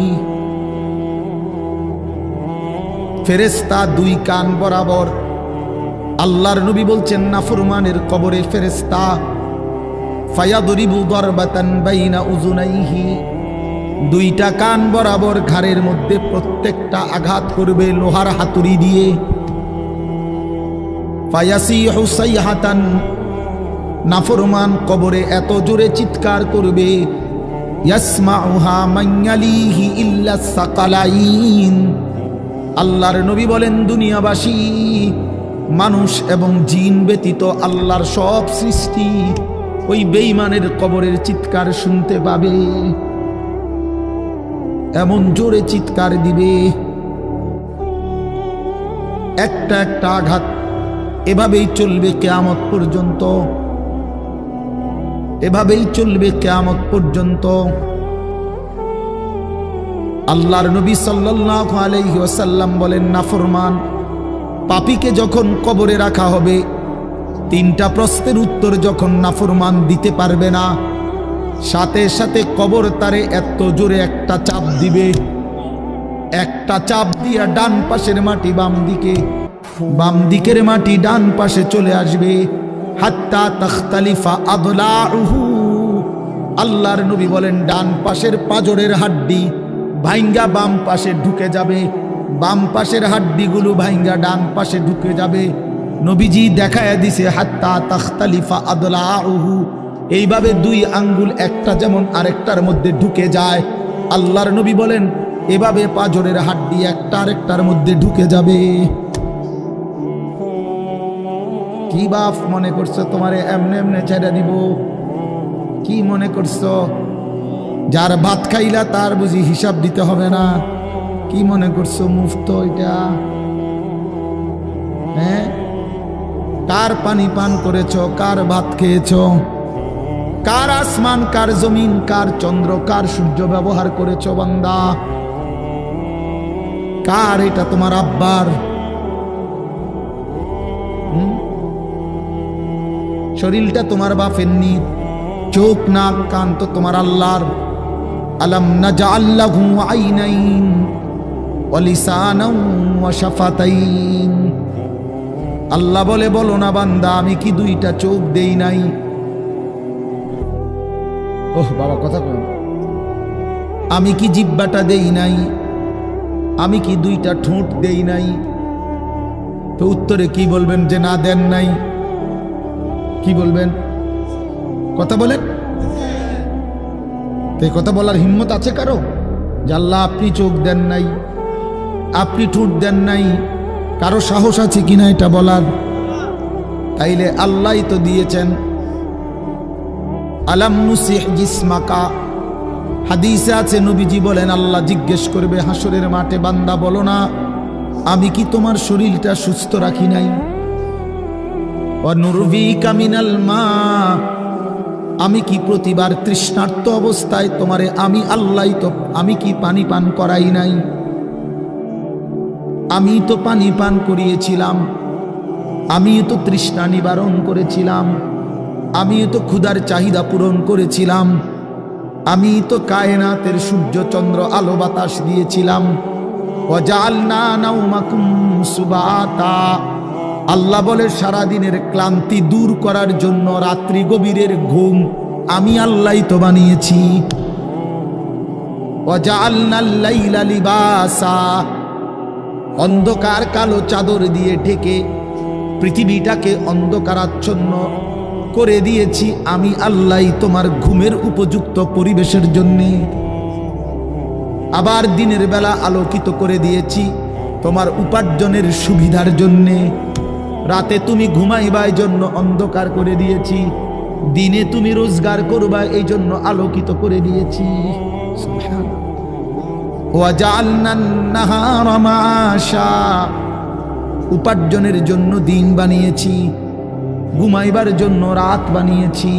ফেরেশতা দুই কান বরাবর। আল্লাহর নবী বলছেন নাফরমানের কবরে ফেরেশতা ফায়াদরিবু দারবাতান বাইনা উযুনাইহি, দুইটা কান বরাবর ঘাড়ের মধ্যে প্রত্যেকটা আঘাত করবে লোহার হাতুড়ি দিয়ে। ফায়াসিহু সাইহাতান, নাফরমান কবরে এত জোরে চিৎকার করবে ইয়াসমাউহা মান ইয়ালিহি ইল্লা সাকালাইন। আল্লাহর নবী বলেন দুনিয়াবাসী মানুষ এবং জিন ব্যতীত আল্লাহর সব সৃষ্টি ওই বেঈমানের কবরের চিৎকার শুনতে পাবে, এমন জোরে চিৎকার দিবে। একটা একটা আঘাত এভাবেই চলবে কিয়ামত পর্যন্ত, এভাবেই চলবে কিয়ামত পর্যন্ত। আল্লাহর নবী সাল্লাল্লাহু আলাইহি ওয়াসাল্লাম বলেন নাফরমান পাপীকে যখন কবরে রাখা হবে, তিনটা প্রশ্নের উত্তর যখন নাফরমান দিতে পারবে না, সাথে সাথে কবর তারে এত জোরে একটা চাপ দিবে, একটা চাপ দিয়া ডান পাশের মাটি বাম দিকে, বাম দিকের মাটি ডান পাশে চলে আসবে। হাত্তা তাখতালিফা আদলাউহু, আল্লাহর নবী বলেন ডান পাশের পাঁজরের হাড্ডি ভাইঙ্গা বাম পাশে ঢুকে যাবে, বাম পাশের হাড্ডিগুলো ভাইঙ্গা ডান পাশে ঢুকে যাবে। নবীজি দেখায় দিছে হাত্তা তাখতালিফা আদলাউহু, এইভাবে দুই আঙ্গুল একটা যেমন আরেকটার মধ্যে ঢুকে যায়, আল্লাহর নবী বলেন এভাবে পাঁজরের হাড্ডি একটা আরেকটার মধ্যে ঢুকে যাবে। কি বাপ মনে করছো তোমারে এমনে এমনে ছেড়ে দিব? কি মনে করছো যার ভাত খাইলা তার বুঝি হিসাব দিতে হবে না? কি মনে করছো মুফত এটা? হ্যাঁ, কার পানি পান করেছো, কার ভাত খেয়েছো, কার আসমান, কার জমিন, কার চন্দ্র, কার সূর্য ব্যবহার করেছো বান্দা? কার এটা? তোমার আব্বার? শরীরটা তোমার বাপের নি, চোখ নাক কান তো তোমার আল্লাহর। আলাম নাজআল লাহু আইনাইন ওয়া লিসানান ওয়া শাফাতাইন। আল্লাহ বলে বলো না বান্দা আমি কি দুইটা চোখ দেই নাই? ওহ বাবা কথা কই, আমি কি জিহ্বাটা দেই নাই? আমি কি দুইটা ঠোঁট দেই নাই? তো উত্তরে কি বলবেন যে না দেন নাই? কি বলবেন? কথা বলেন। এই কথা বলার হিম্মত আছে কারো যে আল্লাহ আপনি চোখ দেন নাই, আপনি ঠোঁট দেন নাই? কারো সাহস আছে কিনা এটা বলার? তাইলে আল্লাহই তো দিয়েছেন। আলাম নুসিহ জিসমাকা, হাদিসে আছে নবীজি বলেন আল্লাহ জিজ্ঞেস করবে হাসরের মাঠে বান্দা বলো না আমি কি তোমার শরীরটা সুস্থ রাখি নাই? ওয়া নুরভিকা মিনাল মা, আমি কি প্রতিবার তৃষ্ণার্ত অবস্থায় তোমারে আমি আল্লাহ তো আমি কি পানি পান করাই নাই? আমি তো পানি পান করিয়েছিলাম, আমি তো তৃষ্ণা নিবারণ করেছিলাম, আমি তো ক্ষুধার চাহিদা পূরণ করেছিলাম, আমি তো কায়নাতের সূর্য চন্দ্র আলো বাতাস দিয়েছিলাম। ওয়াজআলনা নাওমাকুম সুবাতা, আল্লাহ বলে সারাদিনের ক্লান্তি দূর করার জন্য রাত্রি গভীরের ঘুম আমি আল্লাহই তো বানিয়েছি। ওয়াজআলনাল লাইলা লিবাসা, অন্ধকার কালো চাদর দিয়ে ঢেকে পৃথিবীটাকে অন্ধকারাচ্ছন্ন করে দিয়েছি আমি আল্লাহই তোমার ঘুমের উপযুক্ত পরিবেশের জন্যে। আবার দিনের বেলা আলোকিত করে দিয়েছি তোমার উপার্জনের সুবিধার জন্যে। রাতে তুমি ঘুমাইবার জন্য অন্ধকার করে দিয়েছি। দিনে তুমি রোজগার করবা এই জন্য আলোকিত করে দিয়েছি। সুবহানাল্লাহ। ওয়াজআলনান নাহারা মাআশা, উপার্জনের জন্য দিন বানিয়েছি, ঘুমাইবার জন্য রাত বানিয়েছি।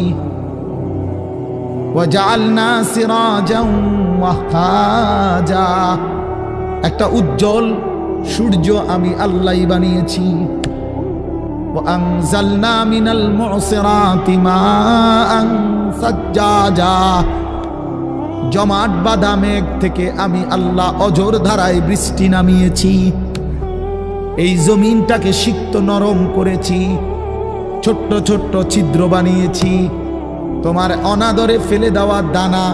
ওয়াজআলনা সিরাজান ওয়াহাজা, একটা উজ্জ্বল সূর্য আমি আল্লাহই বানিয়েছি। وأنزلنا من المعصرات ماء ثجاجا, জমাট বাঁধা মেঘ থেকে আমি আল্লাহ অঝোর ধারায় বৃষ্টি নামিয়েছি। এই জমিনটাকে সিক্ত নরম করেছি, ছোট্ট ছোট্ট ছিদ্র বানিয়েছি। তোমার অনাদরে ফেলে দেওয়া দানা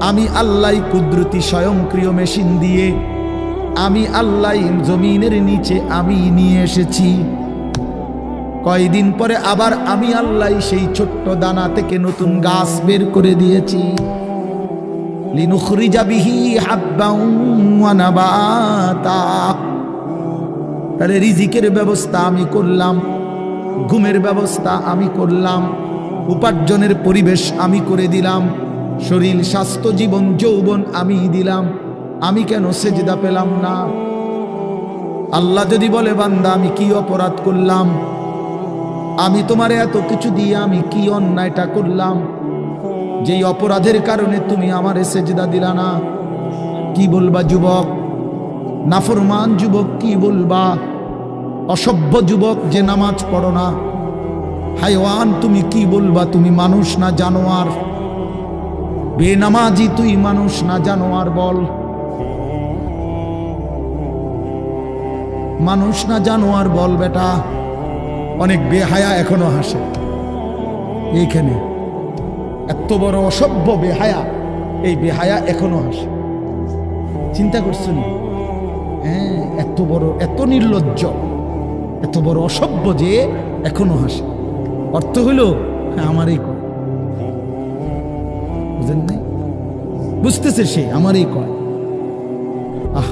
আমি আল্লাহ কুদরতি স্বয়ংক্রিয় মেশিন দিয়ে আমি আল্লাহ জমিনের নিচে আমি নিয়ে এসেছি। কয়দিন পরে আবার আমি আল্লাহ সেই ছোট্ট দানা থেকে নতুন গাছ বের করে দিয়েছি। লিনুখরিজা বিহি হাব্বান ওয়া নাবাতা, তাহলে রিজিকের ব্যবস্থা আমি করলাম, ঘুমের ব্যবস্থা আমি করলাম, উপার্জনের পরিবেশ আমি করে দিলাম, শরীর স্বাস্থ্য জীবন যৌবন আমি দিলাম। আমি কেন সেজদা পেলাম না? আল্লাহ যদি বলে বান্দা আমি কি অপরাধ করলাম, আমি তোমারে এত কিছু দিয়ে আমি কি অন্যায়টা করলাম যেই অপরাধের কারণে তুমি আমারে সেজদা দিলা না? কি বলবা যুবক? নাফরমান যুবক কি বলবা? অসভ্য যুবক যে নামাজ পড়ো না, হাইওয়ান তুমি কি বলবা? তুমি মানুষ না জানোয়ার? বেনামাজি তুই মানুষ না জানোয়ার? বল, মানুষ না জানোয়ার? বল বেটা। অনেক বেহায়া এখনো হাসে এইখানে, এত বড় অসভ্য বেহায়া, এই বেহায়া এখনো হাসে। চিন্তা করছো নি? হ্যাঁ, এত বড়, এত নির্লজ্জ, এত বড় অসভ্য যে এখনো হাসে। অর্থ হইল আমারই কয়, বুঝেন নাই? বুঝতেছে সে আমারই কয়। আহ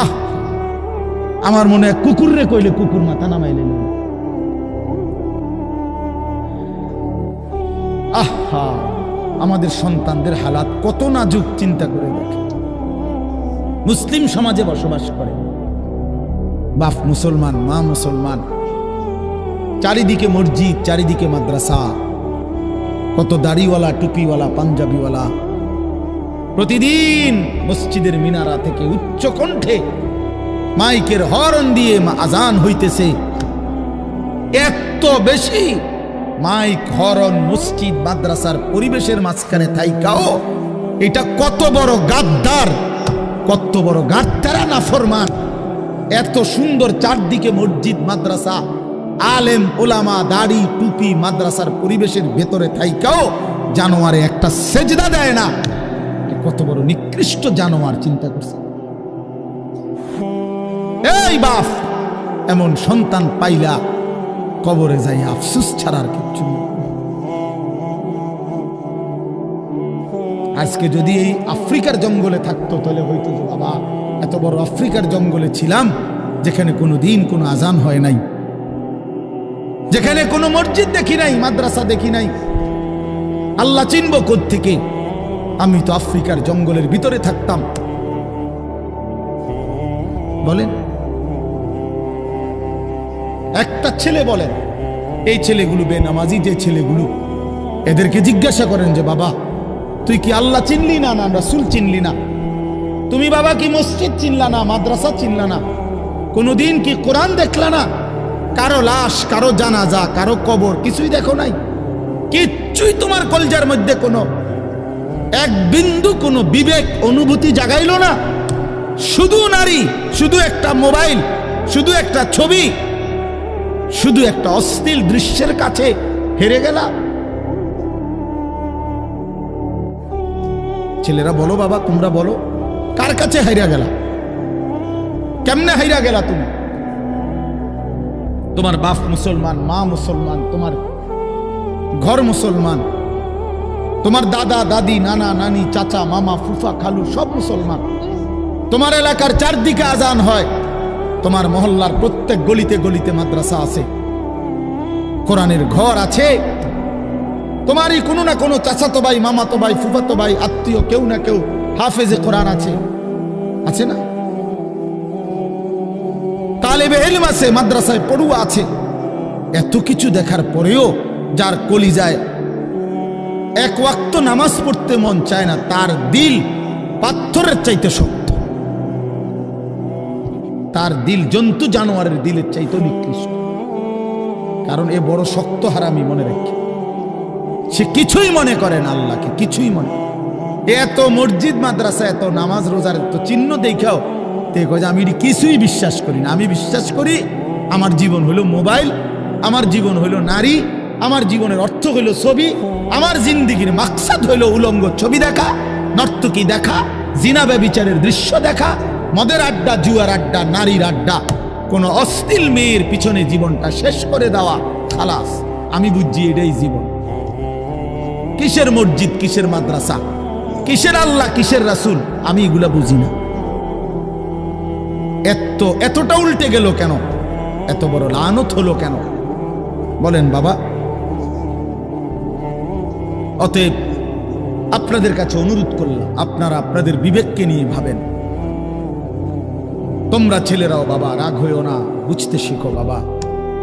আহ, আমার মনে হয় কুকুর রে কইলে কুকুর মাথা নামাইলে। আহা, আমাদের সন্তানদের হালাত কত নাজুক, চিন্তা করে দেখে। মুসলিম সমাজে বসবাস করে, বাপ মুসলমান, মা মুসলমান, চারিদিকে মসজিদ, চারিদিকে মাদ্রাসা, কত দাড়িওয়ালা, টুপিওয়ালা, পাঞ্জাবিওয়ালা। প্রতিদিন মসজিদের মিনারা থেকে উচ্চ কণ্ঠে মাইকের হর্ন দিয়ে আজান হইতেছে। এত বেশি মাইক, হর্ন, মসজিদ, মাদ্রাসার পরিবেশের মাঝখানে থাইকাও এটা কত বড় গাদ্দার, কত বড় গাদ্দারা নাফরমান। এত সুন্দর চারদিকে মসজিদ, মাদ্রাসা, আলেম ওলামা, দাড়ি, টুপি, মাদ্রাসার পরিবেশের ভেতরে থাইকাও জানোয়ারে একটা সেজদা দেয় না। কত বড় নিকৃষ্ট জানোয়ার, চিন্তা করছে। এই বাপ, এমন সন্তান পাইলা কবরে যাই আফসোস ছাড়ার কিচ্ছু নেই। আজকে যদি এই আফ্রিকার জঙ্গলে থাকতো তাহলে হয়তো যে বাবা এত বড় আফ্রিকার জঙ্গলে ছিলাম যেখানে কোনো দিন কোনো আজান হয় নাই, যেখানে কোনো মসজিদ দেখি নাই, মাদ্রাসা দেখি নাই, আল্লাহ চিনব কোত্থেকে? আমি তো আফ্রিকার জঙ্গলের ভিতরে থাকতাম। বলেন, একটা ছেলে বলেন, এই ছেলেগুলো বেনামাজি যে ছেলেগুলো, এদেরকে জিজ্ঞাসা করেন যে বাবা তুই কি আল্লাহ চিনলি না, না রাসূল চিনলি না? তুমি বাবা কি মসজিদ চিনলা না, মাদ্রাসা চিনলা না? কোনোদিন কি কোরআন দেখলা না? কারো লাশ, কারো জানাজা, কারো কবর কিছুই দেখো নাই? কিচ্ছুই তোমার কলজার মধ্যে কোনো এক বিন্দু কোনো বিবেক অনুভূতি জাগাইলো না? শুধু নারী, শুধু একটা মোবাইল, শুধু একটা ছবি, শুধু একটা অশ্লীল দৃশ্যের কাছে হেরে গেলা। ছেলেরা বলো বাবা, তোমরা বলো, কার কাছে হাইরা গেলা? কেমনে হাইরা গেলা তুমি? তোমার বাপ মুসলমান, মা মুসলমান, তোমার ঘর মুসলমান, তোমার দাদা দাদি, নানা নানি, চাচা মামা, ফুফা খালু সব মুসলমান। তোমার এলাকার চারদিকে আজান হয়, তোমার মহল্লার প্রত্যেক গলিতে গলিতে মাদ্রাসা আছে। কোরআনের ঘর আছে, তোমারই কোনো না কোনো চাচাতো ভাই, মামাতো ভাই, ফুফাতো ভাই, আত্মীয় কেউ না কেউ হাফেজে কোরআন আছে, আছে না? তালেবে ইলম আছে, মাদ্রাসায় পড়ুয়া আছে। এত কিছু দেখার পরেও যার কলিজায় এক ওয়াক্ত নামাজ পড়তে মন চায় না, তার দিল পাথরের চাইতে শক্ত, তার দিল জন্তু জানোয়ারের দিলের চাইতে নিকৃষ্ট। কারণ এ বড় শক্ত হারামি, মনে রাখি। সে কিছুই মনে করে না আল্লাহকে, কিছুই মনে। এত মসজিদ মাদ্রাসা, এত নামাজ রোজার এত চিহ্ন দেখাও আমি কিছুই বিশ্বাস করি না। আমি বিশ্বাস করি আমার জীবন হলো মোবাইল, আমার জীবন হলো নারী, আমার জীবনের অর্থ হলো ছবি, আমার জিন্দিগির মাকসাদ হলো উলঙ্গ ছবি দেখা, নর্তকী দেখা, জিনা ব্যভিচারের দৃশ্য দেখা, মদের আড্ডা, জুয়ার আড্ডা, নারীর আড্ডা, কোন অশ্লীল মেয়ের পিছনে জীবনটা শেষ করে দেওয়া। খালাস, আমি বুঝছি এটাই জীবন। কিসের মসজিদ, কিসের মাদ্রাসা, কিসের আল্লাহ, কিসের রাসূল, আমি এগুলা বুঝি না। এতটা উল্টে গেল কেন? এত বড় লানত হলো কেন বলেন বাবা? অতএব আপনাদের কাছে অনুরোধ করলাম, আপনারা আপনাদের বিবেককে নিয়ে ভাবেন। তোমরা ছেলেরাও বাবা রাগ হইও না, বুঝতে শিখো বাবা।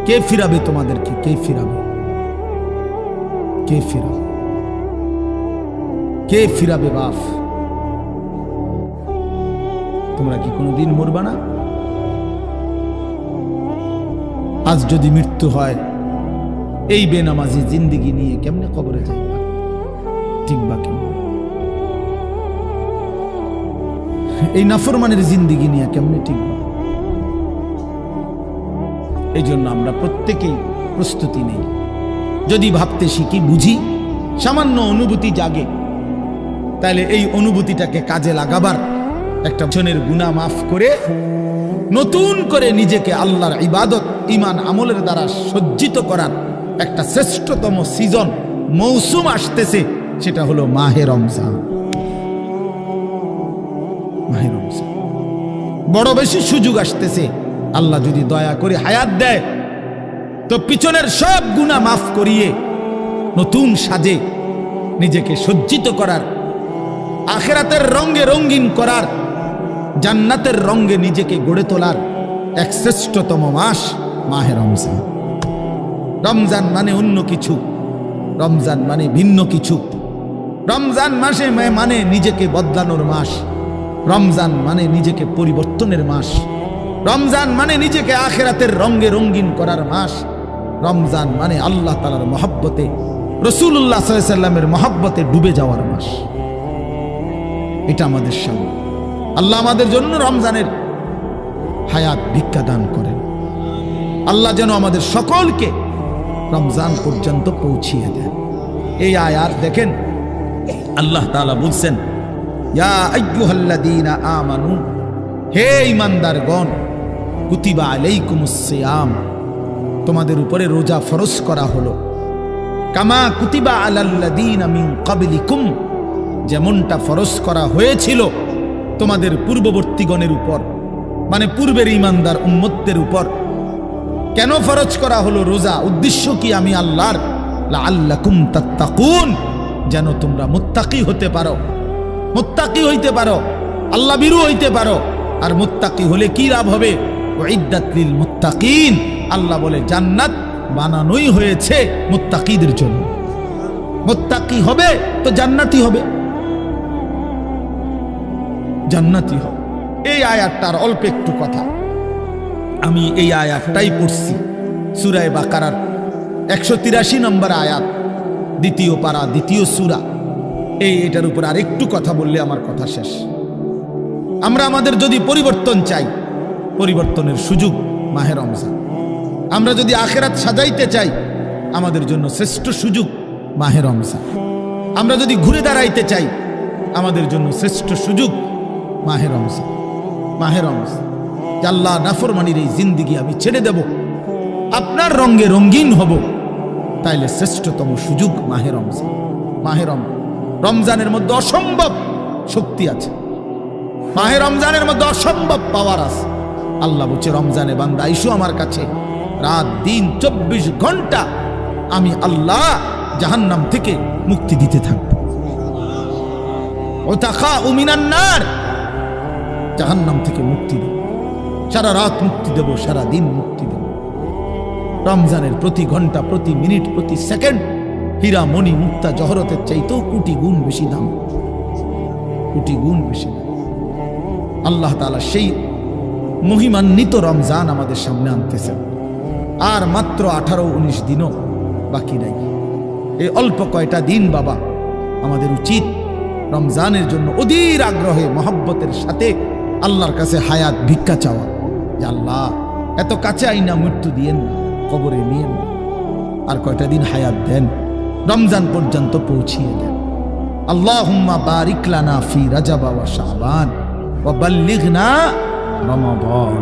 কে ফিরাবে তোমাদেরকে? কে ফিরাবে? কে ফিরাবে? কে ফিরাবে বাপ? তোমরা কি কোনোদিন মরবা না? আজ যদি মৃত্যু হয়, এই বেনামাজি জিন্দিগি নিয়ে কেমনে কবরে যাইবা? টিকবা কেমনে? এই নাফরমানের জিন্দিগি নিয়ে কেমনে টিকবা? এই জন্য আমরা প্রত্যেকেই প্রস্তুতি নেই। যদি ভাবতে শিখি, বুঝি, সামান্য অনুভূতি জাগে, তাহলে এই অনুভূতিটাকে কাজে লাগাবার, একটা জনের গুনাহ মাফ করে নতুন করে নিজেকে আল্লাহর ইবাদত, ঈমান, আমলের দ্বারা সজ্জিত করার একটা শ্রেষ্ঠতম সিজন, মৌসুম আসতেছে। সেটা হলো মাহে রমজান। মাহে রমজান বড় বেশি সুযোগ আসতেছে। আল্লাহ যদি দয়া করে হায়াত দেয়, তো পিছনের সব গুনাহ মাফ করিয়ে নতুন সাজে নিজেকে সজ্জিত করার, আখিরাতের রঙে রঙিন করার, জান্নাতের রঙে নিজেকে গড়ে তোলার এক শ্রেষ্ঠতম মাস মাহে রমজান। রমজান মানে অন্য কিছু, রমজান মানে ভিন্ন কিছু। রমজান মাসে মানে নিজেকে বদলানোর মাস, রমজান মানে নিজেকে পরিবর্তনের মাস, রমজান মানে নিজেকে আখিরাতের রঙে রঙিন করার মাস, রমজান মানে আল্লাহ তাআলার মহব্বতে, রাসূলুল্লাহ সাল্লাল্লাহু আলাইহি ওয়াসাল্লামের মহব্বতে ডুবে যাওয়ার মাস। এটা আমাদের সামনে। আল্লাহ আমাদের জন্য রমজানের হায়াত ভিক্ষা দান করেন। আল্লাহ যেন আমাদের সকলকে রমজান পর্যন্ত পৌঁছিয়ে দেন। এই আয়াত দেখেন, আল্লাহ তাআলা বলছেন, ইয়া আইয়ুহাল্লাযীনা আমানু, হে ঈমানদারগণ, কুতিবা আলাইকুমুস সিয়াম, তোমাদের উপরে রোজা ফরজ করা হলো, কামা কুতিবা আলাল্লাযীনা মিন ক্বাবলিকুম, যেমনটা ফরজ করা হয়েছিল তোমাদের পূর্ববর্তীগণের উপর, মানে পূর্বের ঈমানদার উম্মতদের উপর। কেন ফরজ করা হলো রোজা? উদ্দেশ্য কি? আমি আল্লাহর, লাআল্লাকুম তাত্তাকুন, যেন তোমরা মুত্তাকি হতে পারো, মুত্তাকি হইতে পারো, আল্লাহ ভীরু হইতে পারো। আর মুত্তাকি হলে কি লাভ হবে? উইদ্দাত লিল মুত্তাকিন, আল্লাহ বলে জান্নাত বানানোই হয়েছে মুত্তাকিদের জন্য। মুত্তাকি হবে তো জান্নাতি হবে, জান্নাতি হবে। এই আয়াতটার অল্প একটু কথা, আমি এই আয়াতটাই পড়ছি, সূরা বাকারার 183 নম্বর আয়াত, দ্বিতীয় পারা, দ্বিতীয় সূরা। এটার উপর আর একটু কথা বললে আমার কথা শেষ। আমরা আমাদের যদি পরিবর্তন চাই, পরিবর্তনের সুযোগ মাহে রমজান। আমরা যদি আখিরাত সাজাইতে চাই, আমাদের জন্য শ্রেষ্ঠ সুযোগ মাহে রমজান। আমরা যদি ঘুরে দাঁড়াইতে চাই, আমাদের জন্য শ্রেষ্ঠ সুযোগ মাহে রমজান। মাহে রমজান, আল্লাহ নাফরমানির এই জিন্দিগি আমি ছেড়ে দেব, আপনার রঙে রঙিন হব, তাইলে শ্রেষ্ঠতম সুযোগ মাহে রমজান। মাহে রমজানের মধ্যে অসম্ভব শক্তি আছে, মাহে রমজানের মধ্যে অসম্ভব পাওয়ার আছে। আল্লাহ বলছে, রমজানে বান্দা আইসো আমার কাছে, রাত দিন 24 ঘন্টা আমি আল্লাহ জাহান্নাম থেকে মুক্তি দিতে থাকব। ওয়াতাখাউ মিনান নার, জাহান্নাম থেকে মুক্তি দেব, সারা রাত মুক্তি দেব, সারা দিন মুক্তি দেব। রমজানের প্রতি ঘন্টা, প্রতি মিনিট, প্রতি সেকেন্ড হীরা মণি মুক্তা জহরতের চাইতেও কোটি গুণ বেশি দাম, কোটি গুণ বেশি দাম। আল্লাহ তাআলা সেই মহিমান্বিত রমজান আমাদের সামনে আনতেছেন। আর মাত্র 18-19 দিনও বাকি নাই। এই অল্প কয়টা দিন বাবা, আমাদের উচিত রমজানের জন্য অধীর আগ্রহে মহব্বতের সাথে আল্লাহর কাছে হায়াত ভিক্ষা চাওয়া, যে আল্লাহ এত কাছে আইনা মৃত্যু দিয়েন না, কবরে নিয়েন না, আর কয়টা দিন হায়াত দেন, রমজান পর্যন্ত পৌঁছিয়ে দেন। আল্লাহুম্মা বারিক লানা ফি রাজাব ওয়া শাবান ওয়া বাল্লিগনা রমাদান।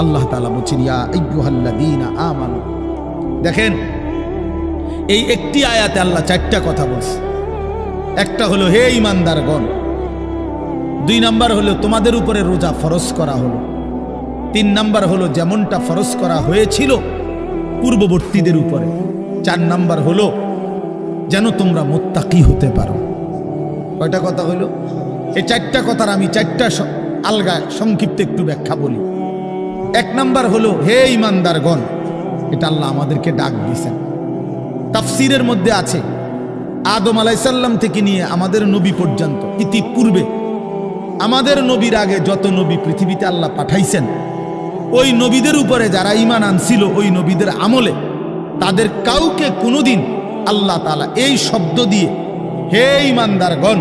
আল্লাহ তাআলা বলেন, ইয়া আইয়ুহাল্লাযীনা আমানু। দেখেন এই একটি আয়াতে আল্লাহ 4টা কথা বলছে। একটা হলো হে ঈমানদারগণ, 2 নাম্বার হলো তোমাদের উপরে রোজা ফরজ করা হলো, 3 নাম্বার হলো যেমনটা ফরজ করা হয়েছিল পূর্ববর্তীদের উপরে, 4 নাম্বার হলো যেন তোমরা মুত্তাকি হতে পারো। কয়টা কথা হলো? এই 4টা কথার আমি 4টা আলগা সংক্ষিপ্ত একটু ব্যাখ্যা বলি। 1 নাম্বার হলো হে ঈমানদারগণ, এটা আল্লাহ আমাদেরকে ডাক দিয়েছেন। তাফসীরের মধ্যে আছে আদম আলাইহিস সালাম থেকে নিয়ে আমাদের নবী পর্যন্ত, ইতিপূর্বে আমাদের নবীর আগে যত নবী পৃথিবীতে আল্লাহ পাঠাইছেন, ওই নবীদের উপরে যারা ঈমান আনছিল, ওই নবীদের আমলে তাদের কাউকে কোনোদিন আল্লাহ তাআলা এই শব্দ দিয়ে হে ঈমানদারগণ,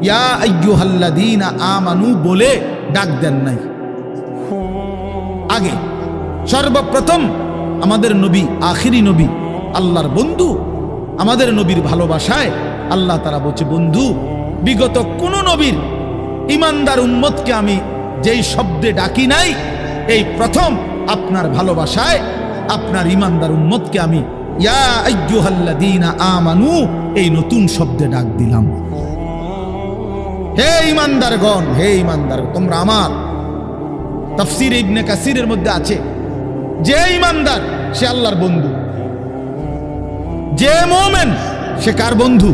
ইয়া আইয়ুহাল্লাযীনা আমানু বলে ডাক দেন নাই। আগে সর্বপ্রথম আমাদের নবী, আখিরি নবী, আল্লাহর বন্ধু, আমাদের নবীর ভালোবাসায় আল্লাহ তাআলা বলছে, বন্ধু বিগত কোন নবীর ঈমানদার উম্মতকে আমি যেই শব্দে ডাকি নাই, এই প্রথম আপনার ভালোবাসায় আপনার ঈমানদার উম্মতকে আমি ইয়া আইয়ুহাল্লাযীনা আমানু এই নতুন শব্দে ডাক দিলাম। হে ঈমানদারগণ, হে ঈমানদার তোমরা আমার। তাফসীর ইবনে কাসিরের মধ্যে আছে, যে ঈমানদার সে আল্লাহর বন্ধু, যে মুমিন সে কার বন্ধু?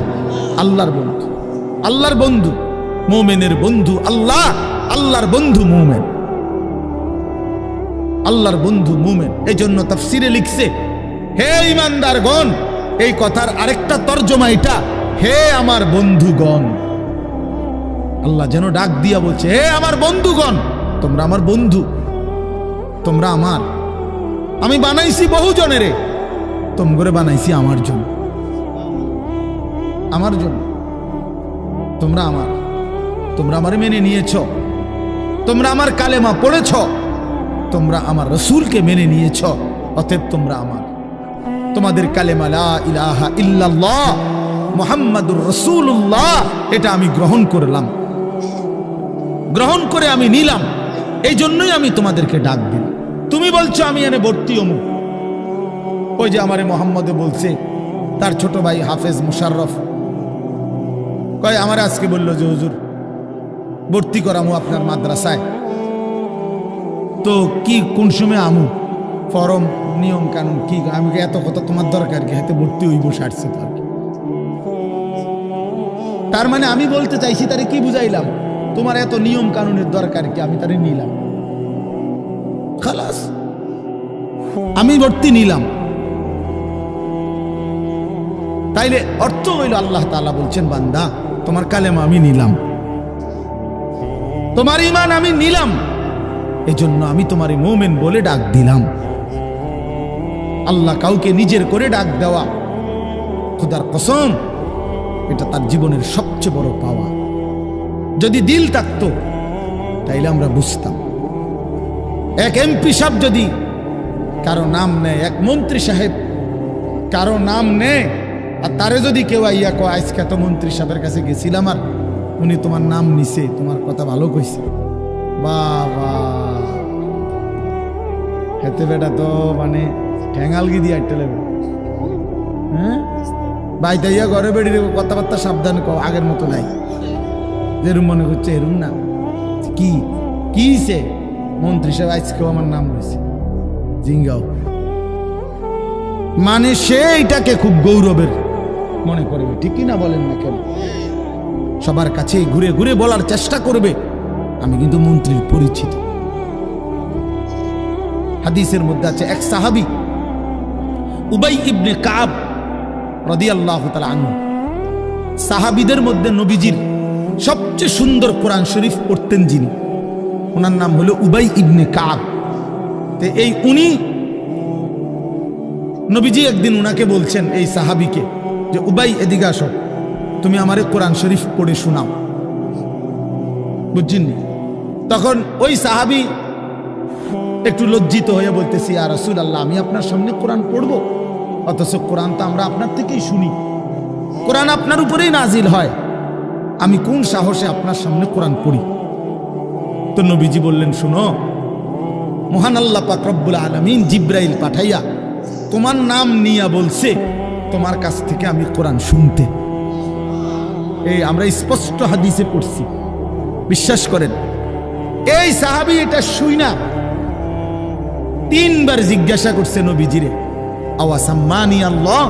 আল্লাহর বন্ধু। আল্লাহর বন্ধু, মুমিনের বন্ধু আল্লাহ, আল্লাহর বন্ধু মুমিন, আল্লাহর বন্ধু মুমিন। এই জন্য তাফসীরে লিখছে হে ঈমানদারগণ, এই কথার আরেকটা তর্জমা এটা, হে আমার বন্ধুগণ। আল্লাহ যেন ডাক দিয়া বলছে, হে আমার বন্ধুগণ, তোমরা আমার বন্ধু, তোমরা আমার। আমি বানাইছি বহু জনেরে, তোমরা বানাইছি আমার জন্য, আমার জন্য। তোমরা আমার, তোমরা আমারে মেনে নিয়েছ, তোমরা আমার কালেমা পড়েছ, তোমরা আমার রাসূলকে মেনে নিয়েছ, অতএব তোমরা আমার। তোমাদের কালেমা লা ইলাহা ইল্লাল্লাহ মুহাম্মাদুর রাসূলুল্লাহ, এটা আমি গ্রহণ করলাম, গ্রহণ করে আমি নিলাম। এই জন্যই আমি তোমাদেরকে ডাক দিই। তুমি বলছো আমি এনে ভর্তি অমুক, ওই যে আমারে মোহাম্মদে বলছে, তার ছোট ভাই হাফেজ মুশাররফ কয় আমার আজকে বললো যে হুজুর ভর্তি করামু আপনার মাদ্রাসায়, তো কি কোন সময় আমু, ফরম নিয়ম কানুন কি? আমি এত কথা তোমার দরকার কি, হাতে ভর্তি হইব সারছে তো আর কি। তার মানে আমি বলতে চাইছি তারে কি বুঝাইলাম, তোমার এত নিয়ম কানুনের দরকার কি, আমি তারে নিলাম, খালাস আমি ভর্তি নিলাম। তাইলে অর্থ হইল আল্লাহ তাআলা বলছেন, বান্দা তোমার কালেমা আমি নিলাম, তোমার ঈমান আমি নিলাম, এজন্য আমি তোমারে মুমিন বলে ডাক দিলাম। আল্লাহ কাউকে নিজের করে ডাক দেওয়া, খোদার কসম, এটা তার জীবনের সবচেয়ে বড় পাওয়া। যদি দিল থাকতো তাইলে আমরা বুঝতাম। এক এমপি সাহেব যদি কারো নাম নেয়, এক মন্ত্রী সাহেব কারো নাম নেয়, আর তারে যদি কেউ আইয়া কয় আজকে তো মন্ত্রী সাহেবের কাছে গেছিলাম আর উনি তোমার নাম নিছে, তোমার কথা ভালো কইছে, বাবা হেতে বেটা তো মানে ঠ্যাঙালগি দিয়ে আটটা লেবে। হ্যাঁ বাইতাইয়া ঘরে বেড়ি কথাবার্তা সাবধান কও, আগের মতো নাই, যেরুম মনে করছে এরুম না। কি কিছে মন্ত্রী সাহেব আজকেও আমার নাম রয়েছে, জিঙ্গাও মানে সে এটাকে খুব গৌরবের মনে করবে, ঠিক না বলেন না কেন? সবার কাছে ঘুরে ঘুরে বলার চেষ্টা করবে আমি কিন্তু মন্ত্রীর পরিচিত। হাদিসের মধ্যে আছে এক সাহাবী উবাই ইবনে কাব রাদিয়াল্লাহু তাআলা আনহু, সাহাবীদের মধ্যে নবীজির সবচেয়ে সুন্দর কোরআন শরীফ পড়তেন যিনি, ওনার নাম হলো উবাই ইবনে কাব। তো এই উনি নবীজি একদিন উনাকে বলছেন এই সাহাবীকে যে উবাই এদিকে আসো, তুমি আমারে কোরআন শরীফ পড়ে শোনাও। বুঝছেন? তখন ওই সাহাবী একটু লজ্জিত হয়ে বলতেছি, ইয়া রাসূলুল্লাহ, আমি আপনার সামনে কোরআন পড়বো? অথচ কোরআন তো আমরা আপনার থেকেই শুনি, কোরআন আপনার উপরেই নাজিল হয়, আমি কোন সাহসে আপনার সামনে কোরআন পড়ি? তো নবীজি বললেন, শুনো, মহান আল্লাহ পাক রব্বুল আলামিন জিব্রাইল পাঠাইয়া তোমার নাম নিয়া বলছে তোমার কাছ থেকে আমি কোরআন শুনতে। এই আমরা স্পষ্ট হাদিসে পড়ছি, বিশ্বাস করেন। এই সাহাবী এটা শুই না 3 বার জিজ্ঞাসা করছে নবীজিরে, আওয়াসাম্মানি আল্লাহ,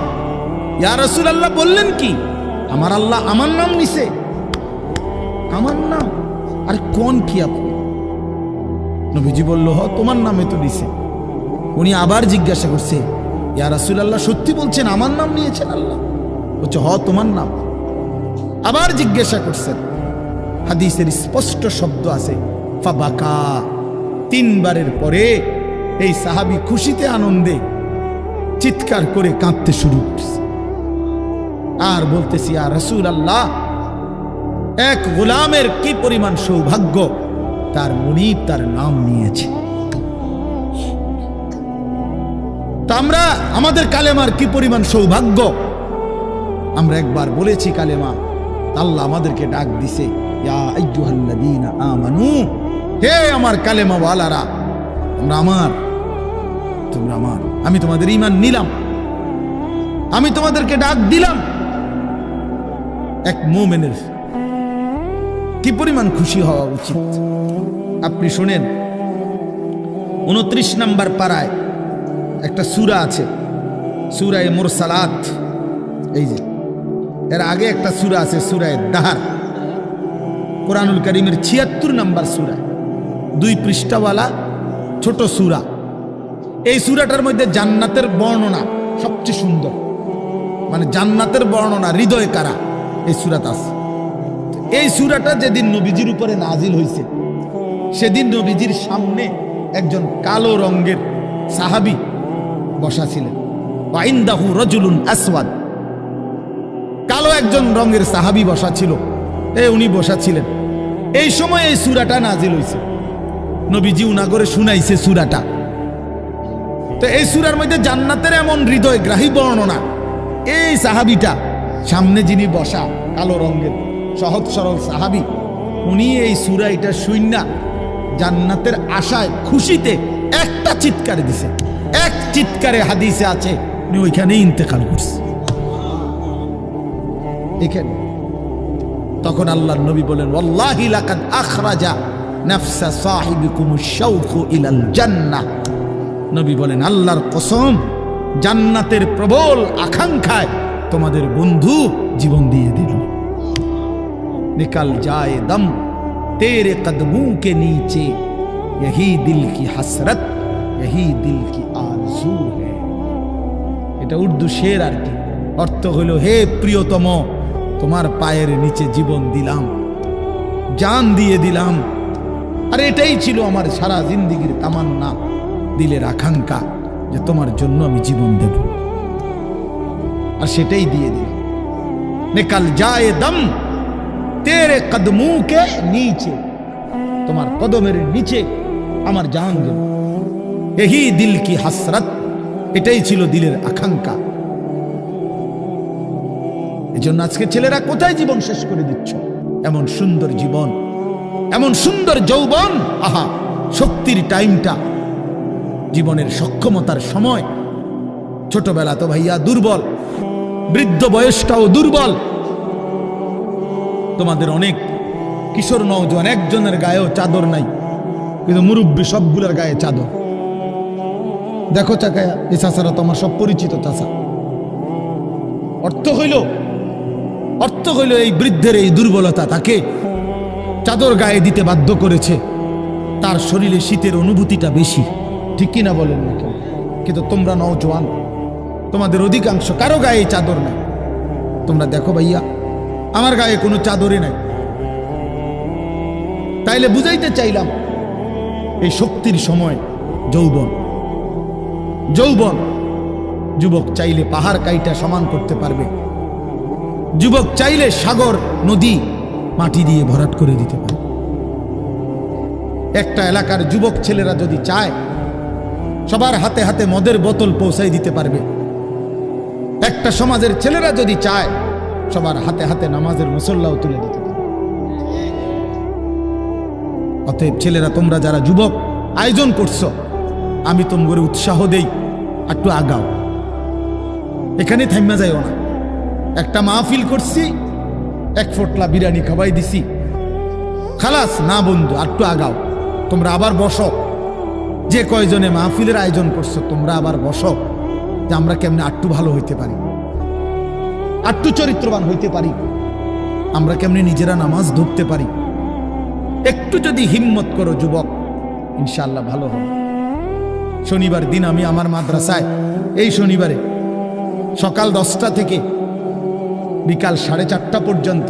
ইয়া রাসূলুল্লাহ বললেন কি আমার আল্লাহ আমার নাম নিছে? আমার নাম? আর কোন কি আপনি? নবীজি বলল, হ তোমার নামে তো নিছে। উনি আবার জিজ্ঞাসা করছে, ইয়া রাসূলুল্লাহ সত্যি বলছেন আমার নাম নিয়েছেন আল্লাহ? বলছে, হ তোমার নাম। আবার জিজ্ঞাসা করছেন, হাদিসের স্পষ্ট শব্দ আছে ফাবাকা। 3 বারের পরে এই সাহাবী খুশিতে আনন্দে চিৎকার করে কাঁদতে শুরু করছে আর বলতেছি, ইয়া রাসূলুল্লাহ, এক গোলামের কি পরিমাণ সৌভাগ্য, তার মুনিব তার নাম নিয়েছে। তা আমরা আমাদের কালেমার কি পরিমাণ সৌভাগ্য, আমরা একবার বলেছি কালেমা, আল্লাহ আমাদেরকে ডাক দিছে, ইয়া আইয়ুহাল্লাযীনা আমানু, হে আমার কালেমা ওয়ালারা, তোমরা আমার, তোমরা আমার, আমি তোমাদের ঈমান নিলাম, আমি তোমাদেরকে ডাক দিলাম। এক মুমিনের কি পরিমাণ খুশি হওয়া উচিত আপনি শুনেন। 29 নম্বর পারায় একটা সূরা আছে, সূরা মুরসালাত। এই যে এর আগে একটা সূরা আছে, সূরা দাহার, কোরআনুল কারীমের 76 নম্বর সূরা, 2 পৃষ্ঠাওয়ালা ছোট সূরা। এই সূরাটার মধ্যে জান্নাতের বর্ণনা সবচেয়ে সুন্দর, মানে জান্নাতের বর্ণনা হৃদয় কারা এই সূরাতে আছে। এই সূরাটা যেদিন নবীজির উপরে নাজিল হয়েছে, সেদিন নবীজির সামনে একজন কালো রঙের সাহাবী বসা ছিলেন। ওয়াইন্দাহু রাজুলুন আসওয়াদ, কালো একজন রঙের সাহাবী বসা ছিল, উনি বসা ছিলেন। এই সময় এই সূরাটা নাজিল হয়েছে, নবীজি উনাগরে শুনাইছে সূরাটা। তো এই সূরার মধ্যে জান্নাতের এমন হৃদয়গ্রাহী বর্ণনা। এই সাহাবীটা সামনে যিনি বসা কালো রঙের সহজ সরল সাহাবী, উনি এই সূরা এটা শুইনা জান্নাতের আশায় খুশিতে একটা চিৎকার দিছে, এক চিৎকারে হাদিসে আছে উনি ওইখানেই ইন্তেকাল করছে। এখানে তখন আল্লাহর নবী বলেন, ওয়াল্লাহি লাকাদ আখরাজা নাফসা সাহিবিকুমুশ শাওকু ইলাল জান্নাহ। নবী বলেন, আল্লাহর কসম, জান্নাতের প্রবল আকাঙ্ক্ষায় তোমাদের বন্ধু জীবন দিয়ে দিল। निकल जाए दम तेरे कदमों के नीचे, यही दिल की हसरत, यही दिल की आरज़ू है। এটা উর্দু শের আর কি, অর্থ হলো, হে প্রিয়তম, তোমার পায়ের নিচে জীবন দিলাম, জান দিয়ে দিলাম, আর এটাই ছিল আমার সারা জিন্দেগীর তামান্না, দিলের আকাঙ্ক্ষা, যে তোমার জন্য আমি জীবন দেব, আর সেটাই দিয়ে দিলাম। নিকল যায় দম তেরে কদমু কে নিচে, তোমার কদমের নিচে আমার জান গেল। यही दिल की हसरत, এটাই ছিল দিলের আকাঙ্ক্ষা। এজন্য আজকে ছেলেরা কোথায় জীবন শেষ করে দিচ্ছ? এমন সুন্দর জীবন, এমন সুন্দর যৌবন, আহা, শক্তির টাইমটা, জীবনের সক্ষমতার সময়। ছোটবেলা তো ভাইয়া দুর্বল, বৃদ্ধ বয়সটাও দুর্বল। তোমাদের অনেক কিশোর নওজোয়ান একজনের গায়েও চাদর নাই, কিন্তু মুরব্বী সবগুলোর গায়ে চাদর। দেখো চাকায়া, এই চাচারা তো আমার সব পরিচিত চাচা। অর্থ হইল এই বৃদ্ধের এই দুর্বলতা তাকে চাদর গায়ে দিতে বাধ্য করেছে। তার শরীরে শীতের অনুভূতিটা বেশি, ঠিক কিনা বলেন না কেন? কিন্তু তোমরা নওজোয়ান, তোমাদের অধিকাংশ কারো গায়ে চাদর নাই। তোমরা দেখো ভাইয়া, আমার গায়ে কোনো চাদরই নাই। তাইলে বুঝাইতে চাইলাম, এই শক্তির সময় যৌবন। যুবক চাইলে পাহাড় কাইটা সমান করতে পারবে। যুবক চাইলে সাগর নদী মাটি দিয়ে ভরাট করে দিতে পারে। একটা এলাকার যুবক ছেলেরা যদি চায়, সবার হাতে হাতে মদের বোতল পৌঁছাই দিতে পারবে। একটা সমাজের ছেলেরা যদি চায়, সবার হাতে হাতে নামাজের মুসল্লাও তুলে দিতে পারবে। অতএব ছেলেরা, তোমরা যারা যুবক আয়োজন করছো, আমি তোমাদের উৎসাহ দেই, একটু আগাও, এখানে থাইমা যাইও না। একটা মাহফিল করছি, এক ফোটলা বিরিয়ানি খাওয়াই দিছি, খালাস না বন্ধু, একটু আগাও। তোমরা আবার বসো, যে কয়জনে মাহফিলের আয়োজন করছো তোমরা আবার বসো, যে আমরা কেমনে আটটু ভালো হইতে পারি, আটটু চরিত্রবান হইতে পারি, আমরা কেমনে নিজেরা নামাজ ধরতে পারি। একটু যদি হিম্মত করো যুবক, ইনশাআল্লাহ ভালো হবে। শনিবার দিন আমি আমার মাদ্রাসায়, এই শনিবারে সকাল 10টা থেকে বিকাল 4:30 পর্যন্ত,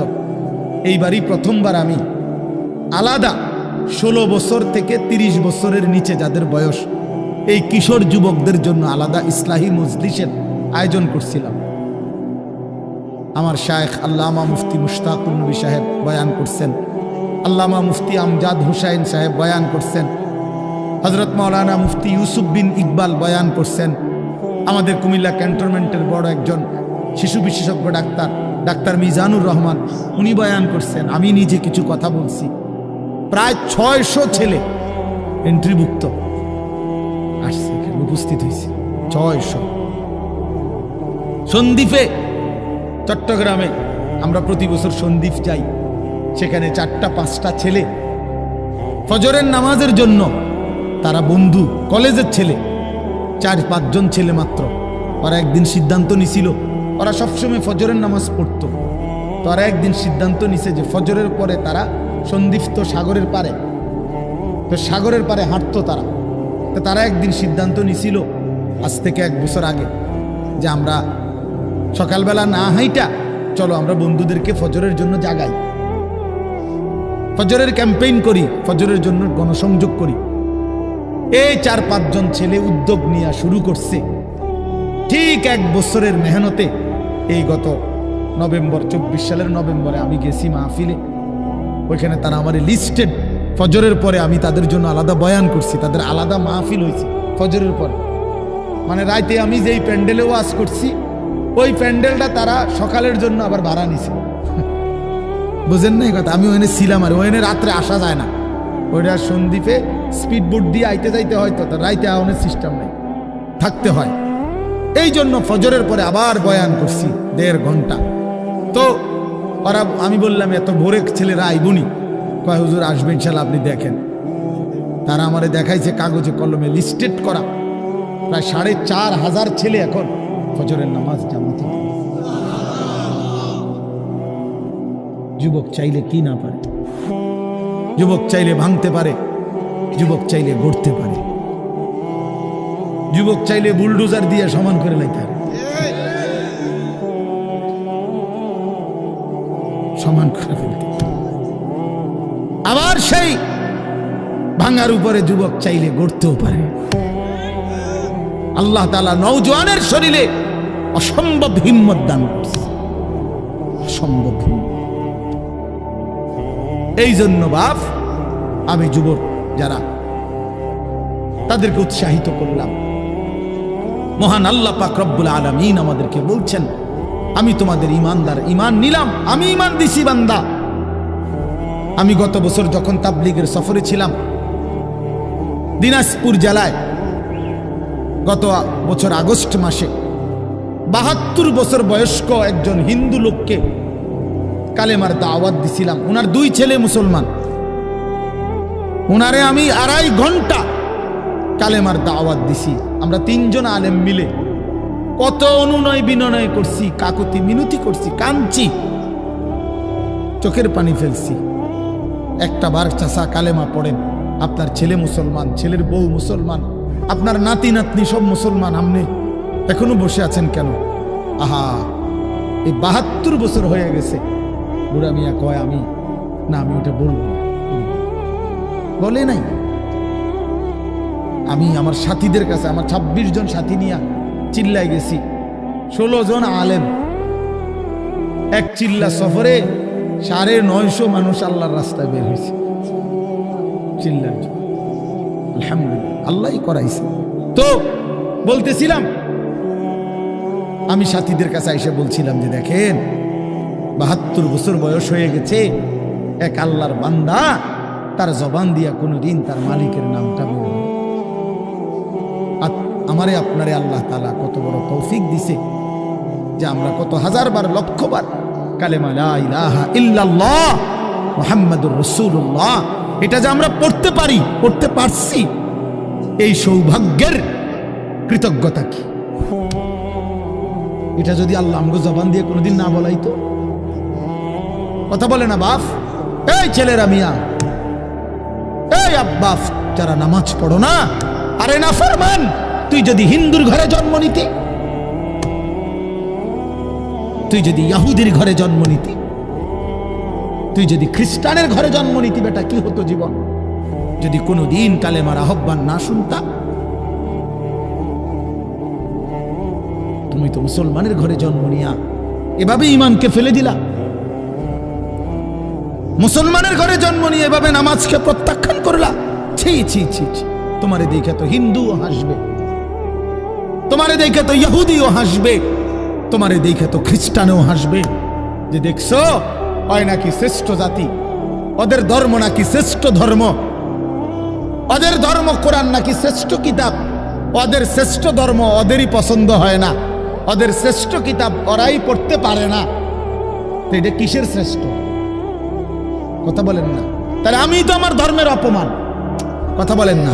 এইবারই প্রথমবার আমি আলাদা 16 বছর থেকে 30 বছরের নিচে যাদের বয়স, এই কিশোর যুবকদের জন্য আলাদা ইসলাহি মজলিসের আয়োজন করছিলাম। আমার শায়েখ আল্লামা মুফতি মুশতাকুর নবী সাহেব বয়ান করছেন, আল্লামা মুফতি আমজাদ হুসাইন সাহেব বয়ান করছেন, হযরত মাওলানা মুফতি ইউসুফ বিন ইকবাল বয়ান করছেন, আমাদের কুমিল্লা ক্যান্টনমেন্টের বড় একজন শিশু বিশেষজ্ঞ ডাক্তার মিজানুর রহমান, উনি বয়ান করছেন, আমি নিজে কিছু কথা বলছি। প্রায় 600 ছেলে এন্ট্রিভুক্ত আসছে, উপস্থিত হয়েছে 600। সন্দ্বীপে, চট্টগ্রামে আমরা প্রতি বছর সন্দ্বীপ যাই, সেখানে 4টা-5টা ছেলে ফজরের নামাজের জন্য, তারা বন্ধু কলেজের ছেলে, 4-5 জন ছেলে মাত্র। ওরা একদিন সিদ্ধান্ত নিছিল, ওরা সবসময় ফজরের নামাজ পড়তো, তো ওরা একদিন সিদ্ধান্ত নিছে যে ফজরের পরে তারা সন্দ্বীপ তো সাগরের পারে, তো সাগরের পারে হাঁটতো তারা। তো তারা একদিন সিদ্ধান্ত নিছিল আজ থেকে 1 বছর আগে, যে আমরা সকালবেলা না হাইটা চলো আমরা বন্ধুদেরকে ফজরের জন্য জাগাই, ফজরের ক্যাম্পেইন করি, ফজরের জন্য গণসংযোগ করি। এই 4-5 জন ছেলে উদ্যোগ নিয়ে শুরু করছে। ঠিক 1 বছরের মেহনতে এই গত নভেম্বর, 24 সালের নভেম্বরে আমি গেছি মাহফিলে, ওইখানে তারা আমার লিস্টেড। ফজরের পরে আমি তাদের জন্য আলাদা বয়ান করছি, তাদের আলাদা মাহফিল হয়েছে ফজরের পরে। মানে রাতে আমি যেই প্যান্ডেলে ওয়াজ করছি, ওই প্যান্ডেলটা তারা সকালের জন্য আবার ভাড়া নিছে। বুঝেন না এই কথা? আমি ওখানে ছিলাম, আর ওখানে রাত্রে আসা যায় না, ওইটা সন্দ্বীপে স্পিড বোট দিয়ে আইতে যাইতে হয়, তো রাইতে আওয়ানোর সিস্টেম নেই, থাকতে হয়। এই জন্য ফজরের পরে আবার বয়ান করছি 1.5 ঘন্টা। তো ওরা, আমি বললাম এত ভোরে ছেলেরা আইবনি, কয় হুজুর আসবে ইনশাল্লাহ, আপনি দেখেন। তারা আমারে দেখাইছে কাগজে কলমে লিস্টেড করা, প্রায় 4,500 ছেলে এখন ফজরের নামাজ জামাতে। যুবক চাইলে কি না পারে, যুবক চাইলে ভাঙতে পারে, যুবক চাইলে গড়তে পারে, যুবক চাইলে বুলডোজার দিয়ে সমান করে লাইতে পারে, সমান করে ফেলতে। আবার সেই ভাঙার উপরে যুবক চাইলে গড়তেও পারে। আল্লাহ তাআলা নওজোয়ানের শরীরে অসম্ভব হিম্মত দান করছে, অসম্ভব হিম্মত। এই জন্য বাপ, আমি যুবক যারা, তাদেরকে উৎসাহিত করলাম। মহান আল্লাহ পাক রব্বুল আলামিন আমাদেরকে বলছেন, আমি তোমাদের ইমানদার, ইমান নিলাম, আমি ইমান দিছি বান্দা। আমি গত বছর যখন তাবলীগের সফরে ছিলাম দিনাজপুর জেলায়, গত বছর আগস্ট মাসে 72 বছর বয়স্ক একজন হিন্দু লোককে কালেমার দাওয়াত দিছিলাম। ওনার 2 ছেলে মুসলমান। ওনারে আমি 2.5 ঘন্টা কালেমার দাওয়াত দিছি। আমরা 3 জন আলেম মিলে কত অনুনয় বিনয় করছি, কাকুতি মিনতি করছি, কাঁদছি, চোখের পানি ফেলছি। একটা বার চাচা কালেমা পড়েন, আপনার ছেলে মুসলমান, ছেলের বউ মুসলমান, আপনার নাতি নাতনি সব মুসলমান, আপনি এখনো বসে আছেন কেন? আহা, এই 72 বছর হয়ে গেছে। বুড়া মিয়া কয় আমি ওটা বলবো না। বলে নাই। আমি আমার সাথীদের কাছে, আমার 26 জন সাথী নিয়ে চিল্লাই গেছি। 16 জন আলেম, এক চিল্লা সফরে 950 মানুষ আল্লাহর রাস্তায় বের হয়েছে চিল্লার জন্য। আলহামদুলিল্লাহ, আল্লাহই করাইছে। তো বলতেছিলাম, আমি সাথীদের কাছে এসে বলছিলাম যে দেখেন 72 বছর বয়স হয়ে গেছে, এক আল্লাহর বান্দা তার জবান দিয়া কোনোদিন তার মালিকের নামটা বলবে। আমারে আপনারে আল্লাহ তাআলা কত বড় তৌফিক দিছে যে আমরা কত হাজারবার, লক্ষবার কালেমা লা ইলাহা ইল্লাল্লাহ মুহাম্মাদুর রাসূলুল্লাহ এটা যে আমরা পড়তে পারি, পড়তে পারছি, এই সৌভাগ্যের কৃতজ্ঞতা কি? এটা যদি আল্লাহ আমগো জবান দিয়ে কোনোদিন না বলাইতো। কথা বলে না বাপ, এই ছেলেরা মিয়া, এই আব্বা, যারা নামাজ পড়ো না, আরে না ফরমান, তুই যদি হিন্দুর ঘরে জন্ম নিতি, তুই যদি ইহুদির ঘরে জন্ম নিতি, তুই যদি খ্রিস্টানের ঘরে জন্ম নিতি, বেটা কি হতো জীবন যদি কোনোদিন কালেমার আহ্বান না শুনতা? তুমি তো মুসলমানের ঘরে জন্ম নিয়া এভাবে ইমানকে ফেলে দিলা। মুসলমানের ঘরে জন্ম নিয়ে এভাবে নামাজকে প্রত্যাখ্যান করলা। ছি ছি ছি ছি, তোমারে দেখে তো হিন্দুও হাসবে, তোমারে দেখে তো ইহুদিও হাসবে, তোমারে দেখে তো খ্রিস্টানও হাসবে যে দেখছো হয় নাকি শ্রেষ্ঠ জাতি, ওদের ধর্ম নাকি শ্রেষ্ঠ ধর্ম, ওদের ধর্ম কোরআন নাকি শ্রেষ্ঠ কিতাব, ওদের শ্রেষ্ঠ ধর্ম ওদেরই পছন্দ হয় না, ওদের শ্রেষ্ঠ কিতাব ওরাই পড়তে পারে না। তো এটা কিসের শ্রেষ্ঠ? কথা বলেন না। তাহলে আমি তো আমার ধর্মের অপমান। কথা বলেন না,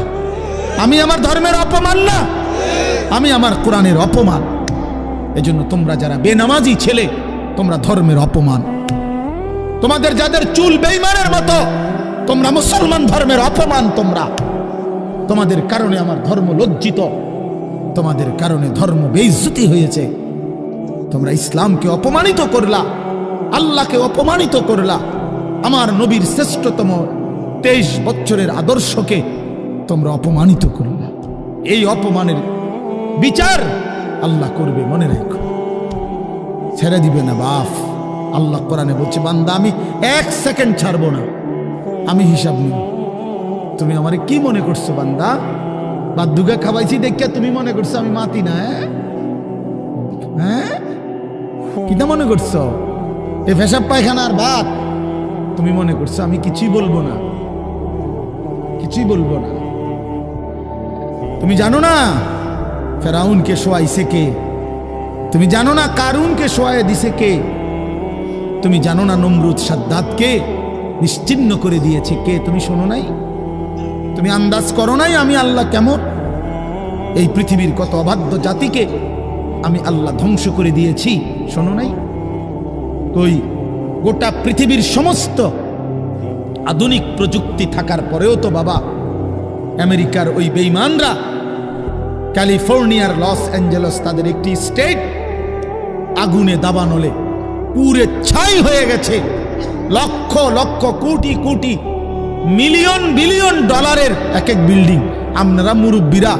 আমি আমার ধর্মের অপমান না, আমি আমার কোরআনের অপমান। এজন্য তোমরা যারা বেনামাজি ছেলে, তোমরা ধর্মের অপমান। তোমাদের যাদের চুল বেঈমানের মতো, তোমরা মুসলমান ধর্মের অপমান। তোমাদের কারণে আমার ধর্ম লজ্জিত, তোমাদের কারণে ধর্ম বেইজ্জতি হয়েছে। তোমরা ইসলামকে অপমানিত করলা, আল্লাহকে অপমানিত করলা, আমার নবীর শ্রেষ্ঠতম 23 বছরের আদর্শকে তোমরা অপমানিত করলা। এই অপমানের বিচার আল্লাহ করবে, মনে রাখো, ছেড়ে দিবে না বাপ। আল্লাহ কোরআনে বলছে, বান্দা আমি 1 সেকেন্ড ছাড়বো না, আমি হিসাব নিব। তুমি আমারে কি মনে করছো বান্দা? বাদুগা খাওয়াইছি দেখিয়া তুমি মনে করছো আমি মাতি না? হ্যাঁ, কিটা মনে করছো? এ পেশাব পায়খানার ভাত তুমি মনে করছো আমি কিছুই বলবো না, কিছুই বলবো না। তুমি জানো না ফেরাউনকে শোয়াইছে কে? তুমি জানো না কারুনকে শোয়াই দিছে কে? তুমি জানো না নমরুদ সাদ্দাতকে নিশ্চিহ্ন করে দিয়েছে কে? তুমি শোনো নাই? তুমি আন্দাজ করো নাই আমি আল্লাহ কেমন? এই পৃথিবীর কত অবাধ্য জাতিকে আমি আল্লাহ ধ্বংস করে দিয়েছি, শোনো নাই? কই, গোটা পৃথিবীর সমস্ত আধুনিক প্রযুক্তি থাকার পরেও তো বাবা আমেরিকার ওই বেঈমানরা, ক্যালিফোর্নিয়ার লস অ্যাঞ্জেলস তাদের একটি স্টেট আগুনে দাবানলে পুরে ছাই হয়ে গেছে। লক্ষ লক্ষ কোটি কোটি মিলিয়ন বিলিয়ন ডলারের এক এক বিল্ডিং। আপনারা মুরব্বীরা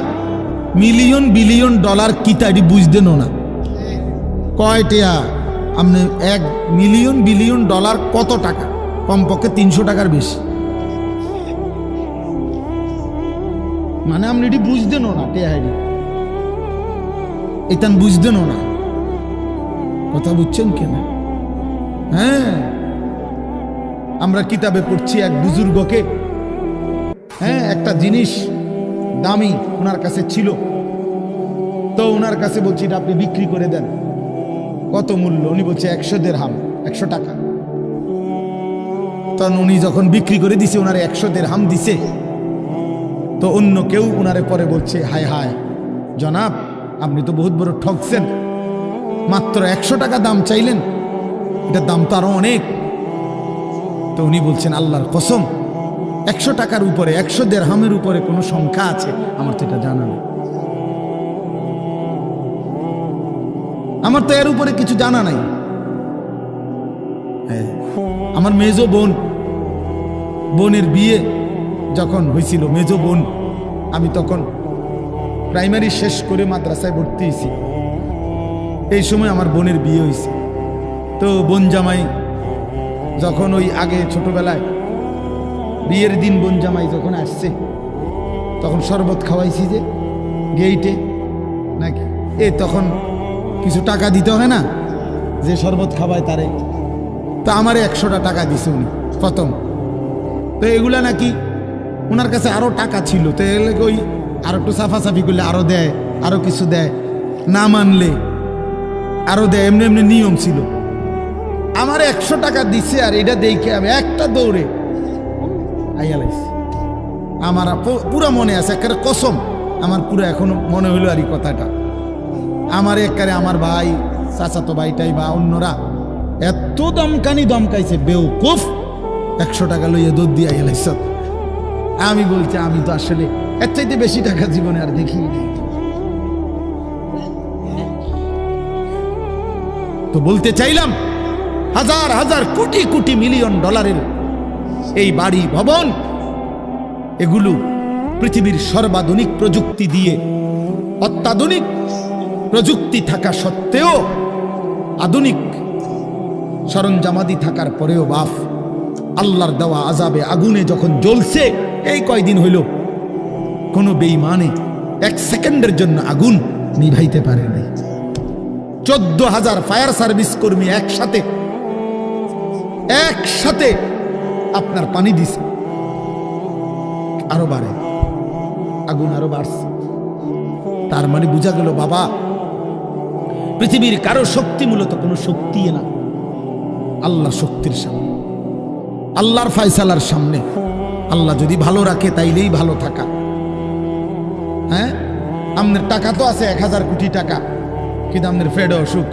মিলিয়ন বিলিয়ন ডলার কি তাই বুঝতেন না? কয়টা আপনি 1 মিলিয়ন বিলিয়ন ডলার কত টাকা? কমপক্ষে 300 টাকার বেশি। মানে আপনি এটি বুঝতেন না, টেহারি এটা বুঝতেন না। কথা বুঝছেন কেন? হ্যাঁ, আমরা কিতাবে পড়ছি এক বুজুর্গকে, হ্যাঁ, একটা জিনিস দামি ওনার কাছে ছিল, তো ওনার কাছে বলছি এটা আপনি বিক্রি করে দেন। কত মূল্য? উনি বলছে 100 দিরহাম, 100 টাকা। তখন উনি যখন বিক্রি করে দিছে, ওনার 100 দিরহাম দিছে। তো অন্য কেউ উনারে পরে বলছে, হায় হায় জনাব, আপনি তো বহুত বড় ঠকছেন, মাত্র 100 টাকা দাম চাইলেন, এটার দাম তো আরো অনেক। তো উনি বলছেন, আল্লাহর কসম, 100 টাকার উপরে, 100 দিরহামের উপরে কোনো সংখ্যা আছে? আমার তো এটা জানা নেই, আমার তো এর উপরে কিছু জানা নাই। আমার মেজো বোনের বিয়ে যখন হয়েছিল, মেজো বোন, আমি তখন প্রাইমারি শেষ করে মাদ্রাসায় ভর্তি হয়েছি, এই সময় আমার বোনের বিয়ে হয়েছে। তো বোন জামাই যখন ওই আগে ছোটবেলায় বিয়ের দিন বোন জামাই যখন আসছে, তখন শরবত খাওয়াইছি যে গেইটে নাকি, তখন কিছু টাকা দিতে হয় না, যে শরবত খাওয়ায় তারে। তো আমারে 100টা টাকা দিছে উনি প্রথম। তো এগুলা নাকি ওনার কাছে আরো টাকা ছিল, তো ওই আরো একটু সাফাসাফি করলে আরো দেয়, আরো কিছু দেয়, না মানলে আরো দেয়, এমনি এমনি নিয়ম ছিল। আমার 100 টাকা দিছে, আর এটা দেখে আমি একটা দৌড়ে আইয়ালাইছি। আমার পুরো মনে আছে, একটা কসম, আমার পুরো এখনো মনে হইলো আর এই কথাটা। আমার একারে আমার ভাই, চাচাতো ভাইটাই বা অন্যরা এত দমকাইছে, বেউকুফ, 100 টাকা লইয়া দৌড় দিয়ে আইয়ালাইছ। আমি বলছি, আমি তো আসলে এর চাইতে বেশি টাকা জীবনে আর দেখি। তো বলতে চাইলাম, হাজার হাজার কোটি কোটি মিলিয়ন ডলারের এই বাড়ি ভবন, এগুলো পৃথিবীর সর্বাধুনিক প্রযুক্তি দিয়ে, অত্যাধুনিক প্রযুক্তি থাকা সত্ত্বেও, আধুনিক সরঞ্জামাদি থাকার পরেও বাপ আল্লাহর দেওয়া আযাবে আগুনে যখন জ্বলছে, এই কয়দিন হইল কোনো বেঈমানে 1 সেকেন্ডের জন্য আগুন নিভাইতে পারে নাই। 14,000 ফায়ার সার্ভিস কর্মী একসাথে আপনার পানি দিছে, আরো বাড়ে, আগুন আরো বাড়ছে। তার মানে বোঝা গেল বাবা, পৃথিবীর কারো শক্তি মূলত কোনো শক্তি না, আল্লাহ শক্তির সামনে, আল্লাহর ফায়সালার সামনে। আল্লাহ যদি ভালো রাখে তাইলেই ভালো থাকা। হ্যাঁ, আপনার টাকা তো আছে 1000 কোটি টাকা, কিন্তু আপনার ফেড অসুখ,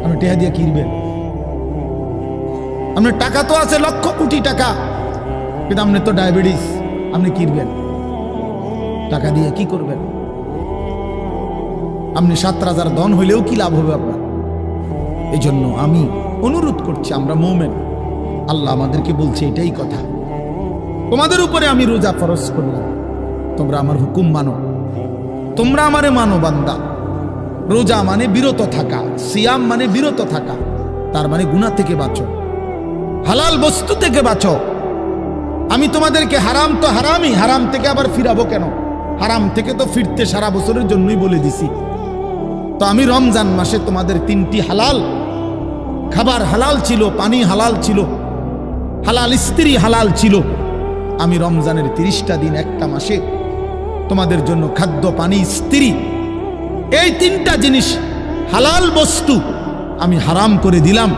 আপনি টেহা দিয়ে কিনবেন। আপনার টাকা তো আছে লক্ষ কোটি টাকা, কিন্তু আপনার তো ডায়াবেটিস, আপনি কিনবেন টাকা দিয়ে কি করবেন? আপনি 7 রাজার ধন হইলেও কি লাভ হবে আপনার? এই জন্য আমি অনুরোধ করছি, আমরা মুমিন, আল্লাহ আমাদেরকে বলছে এটাই কথা, তোমাদের উপরে আমি রোজা ফরজ করলাম, তোমরা আমার হুকুম মানো, তোমরা আমারে মানো বান্দা। রোজা মানে বিরত থাকা, সিয়াম মানে বিরত থাকা, তার মানে গুনাহ থেকে বাঁচো, হালাল বস্তু থেকে বাঁচো। আমি তোমাদেরকে হারাম তো হারামই, হারাম থেকে আবার ফিরাবো কেন? হারাম থেকে তো ফিরতে সারা বছরের জন্যই বলে দিছি। তো আমি রমজান মাসে তোমাদের 3টি হালাল খাবার হালাল ছিল, পানি হালাল ছিল, হালাল স্ত্রী হালাল ছিল। আমি রমজানের 30টা দিন, একটা মাসে তোমাদের জন্য খাদ্য, পানি, স্ত্রী, এই 3টা জিনিস হালাল বস্তু আমি হারাম করে দিলাম।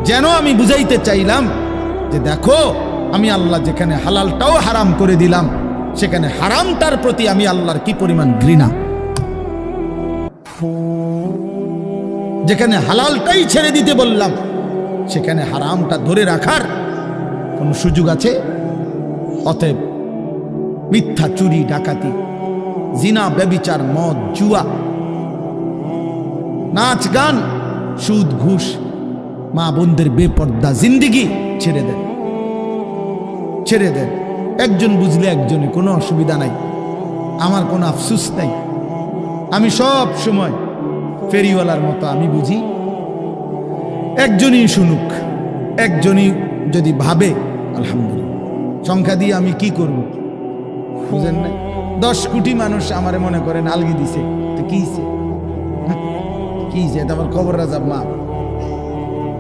যেন আমি বুঝাইতে চাইলাম যে দেখো, আমি আল্লাহ যেখানে হালালটাও হারাম করে দিলাম, সেখানে হারামটার প্রতি আমি আল্লাহর কি পরিমাণ ঘৃণা। যেখানে হালালটাই ছেড়ে দিতে বললাম, সেখানে হারামটা ধরে রাখার কোন সুযোগ আছে? অতএব মিথ্যা, চুরি, ডাকাতি, জিনা, ব্যভিচার, মদ, জুয়া, নাচ, গান, সুদ, ঘুষ, মা বোনদের বেপর্দা জিন্দেগি ছেড়ে দেন, ছেড়ে দেন। একজন বুঝলে একজনে, কোনো অসুবিধা নাই, আমার কোনো আফসুস নাই। আমি সব সময় ফেরিওয়ালার মতো আমি বুঝি, একজনই শুনুক, একজনই যদি ভাবে আলহামদুলিল্লাহ। সংখ্যা দিয়ে আমি কি করব? বুঝেন না? 10 কোটি মানুষ আমারে মনে করেন আলগি দিছে, তো কি এটা আমার খবর রাজাব মা।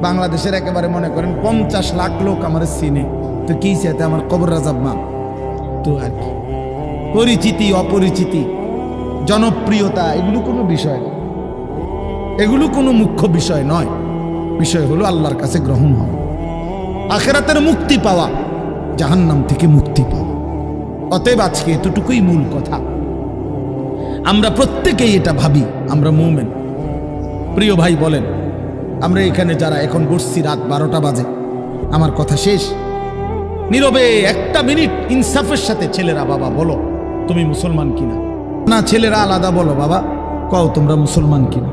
বাংলাদেশের একেবারে মনে করেন 50 লাখ লোক আমার চিনে, তো কি এতে আমার কবর রাজাব মা। তো আর কি, পরিচিতি, অপরিচিতি, জনপ্রিয়তা, এগুলো কোনো বিষয় না, এগুলো কোনো মুখ্য বিষয় নয়। বিষয় হলো আল্লাহর কাছে গ্রহণ হওয়া, আখিরাতের মুক্তি পাওয়া, জাহান্নাম থেকে মুক্তি পাওয়া। অতএব আজকে এতটুকুই মূল কথা, আমরা প্রত্যেকেই এটা ভাবি আমরা মুমিন। প্রিয় ভাই বলেন, আমরা এখানে যারা এখন বসছি রাত 12টা বাজে, আমার কথা শেষ, নীরবে একটা মিনিট ইনসাফের সাথে ছেলেরা বাবা বলো তুমি মুসলমান কিনা, না ছেলেরা আলাদা বলো বাবা কও তোমরা মুসলমান কিনা।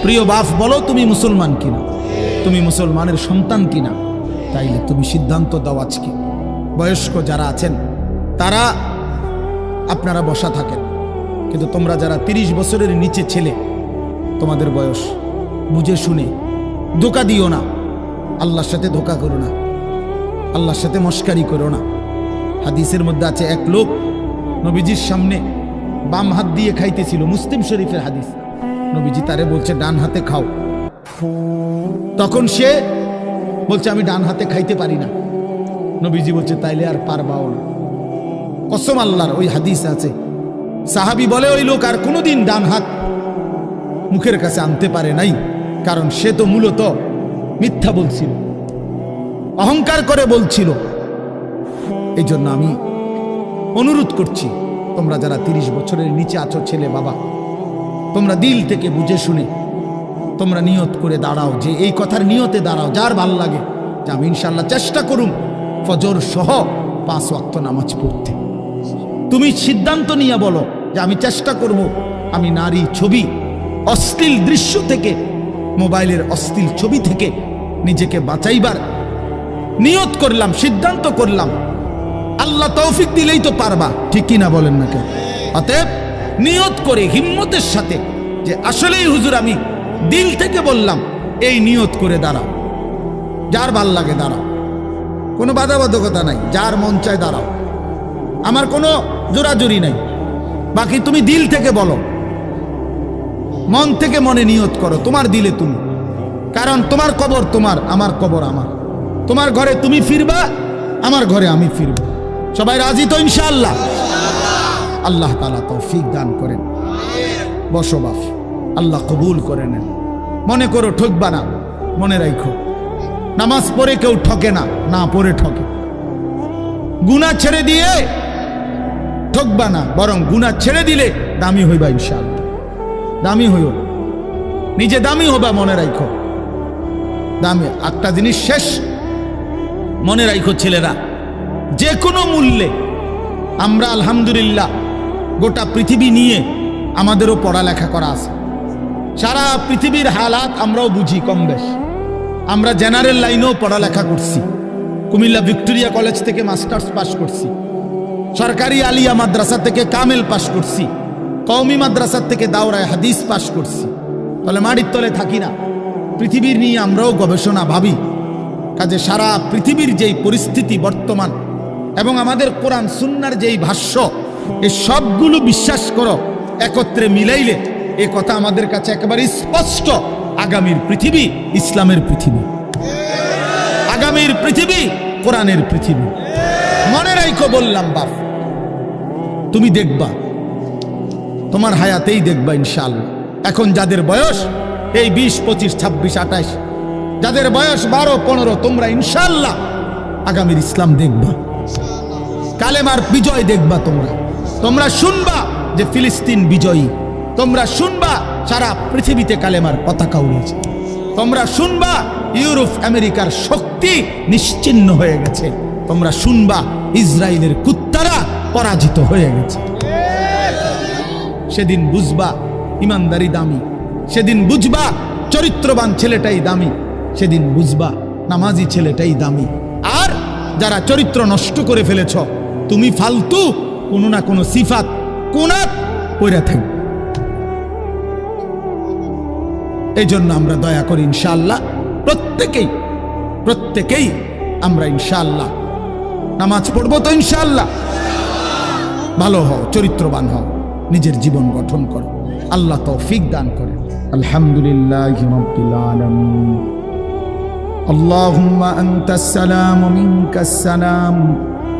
প্রিয় বাপ বলো তুমি মুসলমান কিনা, তুমি মুসলমানের সন্তান কিনা। তাইলে তুমি সিদ্ধান্ত দাও আজকে। বয়স্ক যারা আছেন তারা আপনারা বসা থাকেন, কিন্তু তোমরা যারা 30 বছরের নিচে ছেলে, তোমাদের বয়স, বুঝে শুনে ধোঁকা দিও না, আল্লাহর সাথে ধোঁকা করো না, আল্লাহর সাথে মস্কারি করো না। হাদিসের মধ্যে আছে এক লোক নবীজির সামনে বাম হাত দিয়ে খাইতেছিল, মুসলিম শরীফের হাদিস। নবীজি তারে বলছে ডান হাতে খাও, তখন সে বলছে আমি ডান হাতে খাইতে পারি না। নবীজি বলছে তাইলে আর পারবাও না। কসম আল্লাহর, ওই হাদিস আছে, সাহাবী বলে ওই লোক আর কোনোদিন ডান হাত মুখের কাছে আনতে পারে নাই, কারণ সে তো মূলত মিথ্যা বলছিল, অহংকার করে বলছিল। এই জন্য আমি অনুরোধ করছি, তোমরা যারা 30 বছরের নিচে আছো ছেলে বাবা, তোমরা দিল থেকে বুঝে শুনে তোমরা নিয়ত করে দাঁড়াও, যে এই কথার নিয়তে দাঁড়াও, যার ভাল লাগে যে আমি ইনশাল্লাহ চেষ্টা করুম ফজর সহ 5 ওয়াক্ত নামাজ পড়তে। তুমি সিদ্ধান্ত নিয়ে বলো যে আমি চেষ্টা করব, আমি নারী ছবি, অশ্লীল দৃশ্য থেকে, মোবাইলের অশ্লীল ছবি থেকে নিজেকে বাঁচাইবার নিয়ত করলাম, সিদ্ধান্ত করলাম। আল্লাহ তৌফিক দিলেই তো পারবা, ঠিক কিনা বলেন না কেন? অতএব নিয়ত করে হিম্মতের সাথে যে আসলেই হুজুর আমি দিল থেকে বললাম, এই নিয়ত করে দাঁড়াও, যার ভাল লাগে দাঁড়াও, কোনো বাধাবাধকতা নাই, যার মন চায় দাঁড়াও, আমার কোনো জোরাজুরি নাই। বাকি তুমি দিল থেকে বলো, মন থেকে মনে নিয়ত করো, তোমার দিলে তুমি, কারণ তোমার কবর তোমার, আমার কবর আমার, তোমার ঘরে তুমি ফিরবা, আমার ঘরে আমি ফিরব। সবাই রাজি তো ইনশাআল্লাহ? আল্লাহ তাআলা তৌফিক দান করেন। বসো বাপ, আল্লাহ কবুল করে নেন। মনে করো ঠকবা না, মনে রাখো নামাজ পড়ে কেউ ঠকে না, না পড়ে ঠকে। গুনাহ ছেড়ে দিয়ে ঠকবা না, বরং গুনাহ ছেড়ে দিলে দামি হইবা ইনশাআল্লাহ। দামি হইও, নিজে দামি হবা, মনে রাখো দামি। একটা জিনিস শেষ মনে রাখো ছেলেরা, যে কোনো মূল্যে আমরা আলহামদুলিল্লাহ গোটা পৃথিবী নিয়ে আমাদেরও পড়ালেখা করা আছে, সারা পৃথিবীর হালাত আমরাও বুঝি কম বেশ। আমরা জেনারেল লাইনেও পড়ালেখা করছি, কুমিল্লা ভিক্টোরিয়া কলেজ থেকে মাস্টার্স পাস করছি, সরকারি আলিয়া মাদ্রাসা থেকে কামেল পাস করছি, কওমি মাদ্রাসা থেকে দাওরায়ে হাদিস পাস করছি। তাহলে মাটির তলে থাকি না, পৃথিবীর নিয়ে আমরাও গবেষণা ভাবি। কাজে সারা পৃথিবীর যেই পরিস্থিতি বর্তমান এবং আমাদের কোরআন সুন্নাহর যেই ভাষ্য, এই সবগুলো বিশ্বাস করো, একত্রে মিলাইলে এ কথা আমাদের কাছে একেবারে স্পষ্ট। আগামীর পৃথিবী ইসলামের পৃথিবী, আগামীর পৃথিবী কোরআনের পৃথিবী। মনে রাখো বললাম বাপ, তুমি দেখবা, তোমার হায়াতেই দেখবা ইনশাআল্লাহ। এখন যাদের বয়স এই 20, 25, 26, 28, যাদের বয়স 12, 15, তোমরা ইনশাআল্লাহ আগামীর ইসলাম দেখবা, কালেমার বিজয় দেখবা। তোমরা শুনবা যে ফিলিস্তিন বিজয়ী, তোমরা শুনবা সারা পৃথিবীতে কালেমার পতাকা উড়েছে, তোমরা শুনবা ইউরোপ আমেরিকার শক্তি নিশ্চিহ্ন হয়ে গেছে, তোমরা শুনবা ইসরায়েলের কুত্তারা পরাজিত হয়ে গেছে। সেদিন বুঝবা ইমানদারি দামি, সেদিন বুঝবা চরিত্রবান ছেলেটাই দামি, সেদিন বুঝবা নামাজি ছেলেটাই দামি। আর যারা চরিত্র নষ্ট করে ফেলেছ, তুমি ফালতু কোনো না কোনো সিফাত কুনাত পইরা থাকবে। এই জন্য আমরা দয়া করি ইনশাআল্লাহ প্রত্যেকেই আমরা ইনশাআল্লাহ নামাজ পড়বো তো ইনশাআল্লাহ। ভালো হও, চরিত্রবান হও, নিজের জীবন গঠন করো, আল্লাহ তৌফিক দান করেন। আলহামদুলিল্লাহি রাব্বিল আলামিন। আল্লাহুম্মা আনতাস সালাম ওয়া মিনকাস সালাম,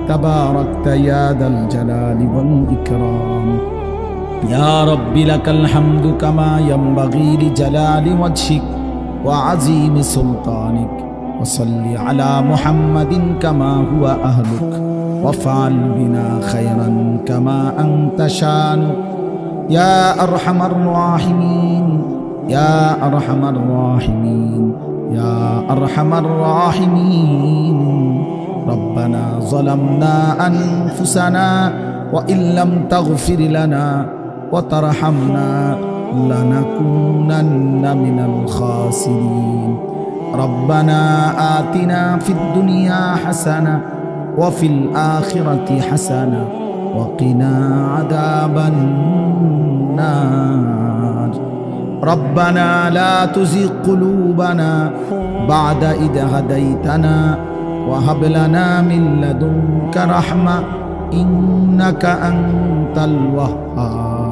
তাবারাকতা ইয়া দাল জালালি ওয়াল ইকরাম। ইয়া রাব্বি লাকাল হামদু কামা ইয়ানবাগি লিজালালি ওয়াজহিক ওয়া আযীমি সুলতানিক। ওয়া সাল্লি আলা মুহাম্মাদিন কামা হুয়া আহলুক وافعل بنا خيرا كما أنت شانك يا أرحم الراحمين يا أرحم الراحمين يا أرحم الراحمين ربنا ظلمنا أنفسنا وإن لم تغفر لنا وترحمنا لنكونن من الخاسرين ربنا آتنا في الدنيا حسنة وفي الآخرة حسنة وقنا عذاب النار ربنا لا تزغ قلوبنا بعد إذ هديتنا وهب لنا من لدنك رحمة إنك أنت الوهاب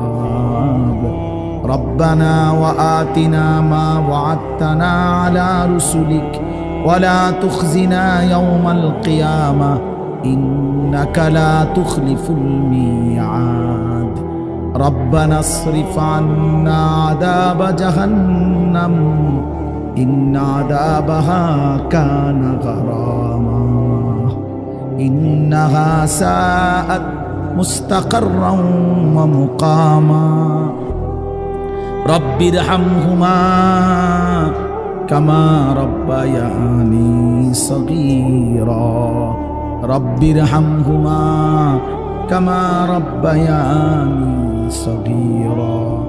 ربنا وآتنا ما وعدتنا على رسلك ولا تخزنا يوم القيامة إنك لا تخلف الميعاد ربنا اصرف عنا عذاب جهنم إن عذابها كان غراما إنها ساءت مستقرا ومقاما رب ارحمهما كما ربياني صغيرا رب ارحمهما كما ربياني صغيرا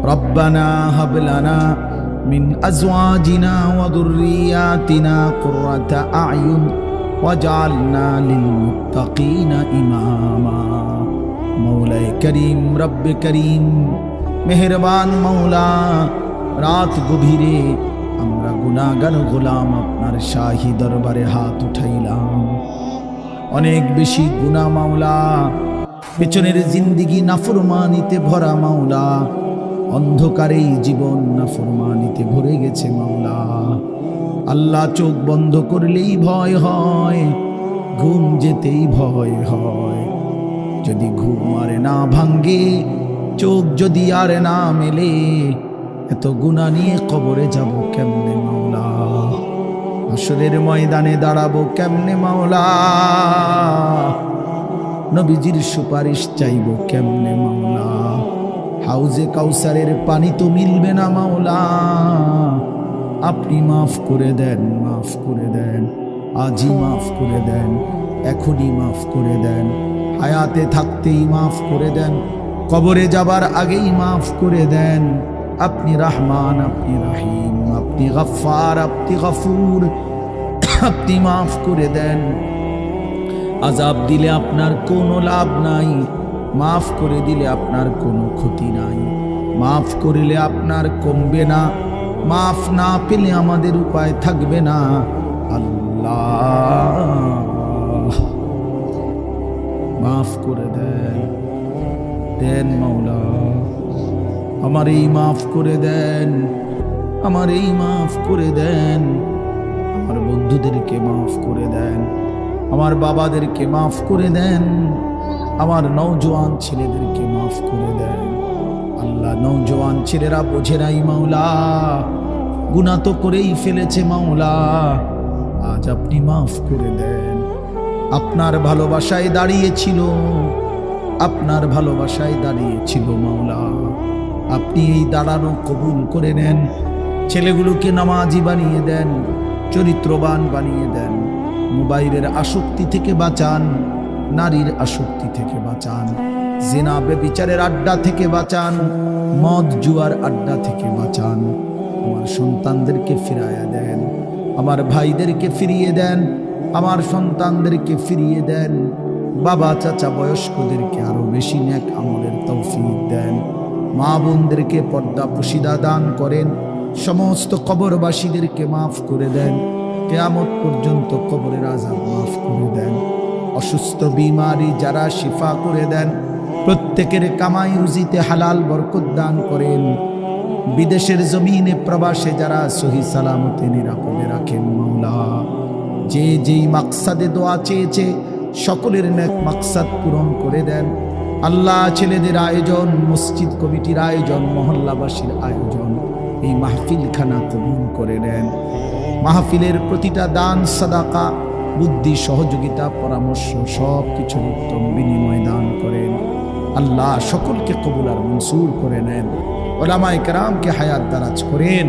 ربنا هب لنا من أزواجنا وذرياتنا قرة أعين واجعلنا للمتقين إماما مولاي كريم رب كريم মেহেরবান মাওলা রাত গভীরে আমরা গুনাহগার গোলাম আপনার শাহী দরবারে হাত উঠাইলাম অনেক বেশি গুনাহ মাওলা পেছনের জিন্দেগি নাফরমানিতে ভরা মাওলা অন্ধকারেই জীবন নাফরমানিতে ভরে গেছে মাওলা আল্লাহ চোখ বন্ধ করলেই ভয় হয় ঘুম যেতেই ভয় হয় যদি ঘুম আর না ভাঙ্গে চোখ যদি আর না মেলে এত গুনাহ নিয়ে কবরে যাব কেমনে মাওলা হাসরের ময়দানে দাঁড়াবো কেমনে মাওলা নবীজির সুপারিশ চাইবো কেমনে মাওলা হাউজে কাউসারের পানি তো মিলবে না মাওলা আপনি মাফ করে দেন মাফ করে দেন আজই মাফ করে দেন এখনই মাফ করে দেন হায়াতে থাকতেই মাফ করে দেন কবরে যাবার আগেই মাফ করে দেন আপনি রহমান আপনি রহিম আপনি গফফার আপনি গফুর আপনি মাফ করে দেন আযাব দিলে আপনার কোনো লাভ নাই মাফ করে দিলে আপনার কোনো ক্ষতি নাই মাফ করিলে আপনার কমবে না মাফ না পেলে আমাদের উপায় থাকবে না আল্লাহ মাফ করে দেন দেন মাওলা আমার এই মাফ করে দেন আমার এই মাফ করে দেন আমার বন্ধুদেরকে মাফ করে দেন আমার বাবাদেরকে মাফ করে দেন আমার নওজোয়ান ছেলেদেরকে মাফ করে দেন আল্লাহ নওজোয়ান ছেলেরা বোঝে নাই মাওলা গুনাহ তো করেই ফেলেছে মাওলা আজ আপনি মাফ করে দেন আপনার ভালোবাসায় দাঁড়িয়েছিল আপনার ভালোবাসায় দাঁড়িয়েছিল মাওলা আপনি এই দাঁড়ানো কবুল করে নেন ছেলেগুলোকে নামাজি বানিয়ে দেন চরিত্রবান বানিয়ে দেন মোবাইলের আসক্তি থেকে বাঁচান নারীর আসক্তি থেকে বাঁচান জিনা ব্যভিচারের আড্ডা থেকে বাঁচান মদ জুয়ার আড্ডা থেকে বাঁচান আমার সন্তানদেরকে ফিরাইয়া দেন আমার ভাইদেরকে ফিরিয়ে দেন আমার সন্তানদেরকে ফিরিয়ে দেন বাবা চাচা বয়স্কদেরকে আরো বেশি নেক আমলের তৌফিক দেন মা বোনদেরকে পর্দা পুশিদা দান করেন সমস্ত কবরবাসীদেরকে মাফ করে দেন কিয়ামত পর্যন্ত কবরের আযাব মাফ করে দেন অসুস্থ বিমারি যারা শিফা করে দেন প্রত্যেকের কামাই রুজিতে হালাল বরকত দান করেন বিদেশের জমিনে প্রবাসে যারা সহি সালামতে নিরাপদে রাখেন মাওলা যে যেই মাকসাদে দোয়া চেয়েছে সকলের নেক মাকসাদ পূরণ করে দেন আল্লাহ ছেলেদের আয়োজন মসজিদ কমিটির আয়োজন মহল্লাবাসীর আয়োজন এই মাহফিলখানা কবুল করে নেন মাহফিলের প্রতিটা দান সাদাকা বুদ্ধি, সহযোগিতা, পরামর্শ সব কিছুর উত্তম বিনিময় দান করেন। আল্লাহ সকলকে কবুল আর মনসুর করে নেন। ওলামায়ে কেরামকে হায়াত দারাজ করেন,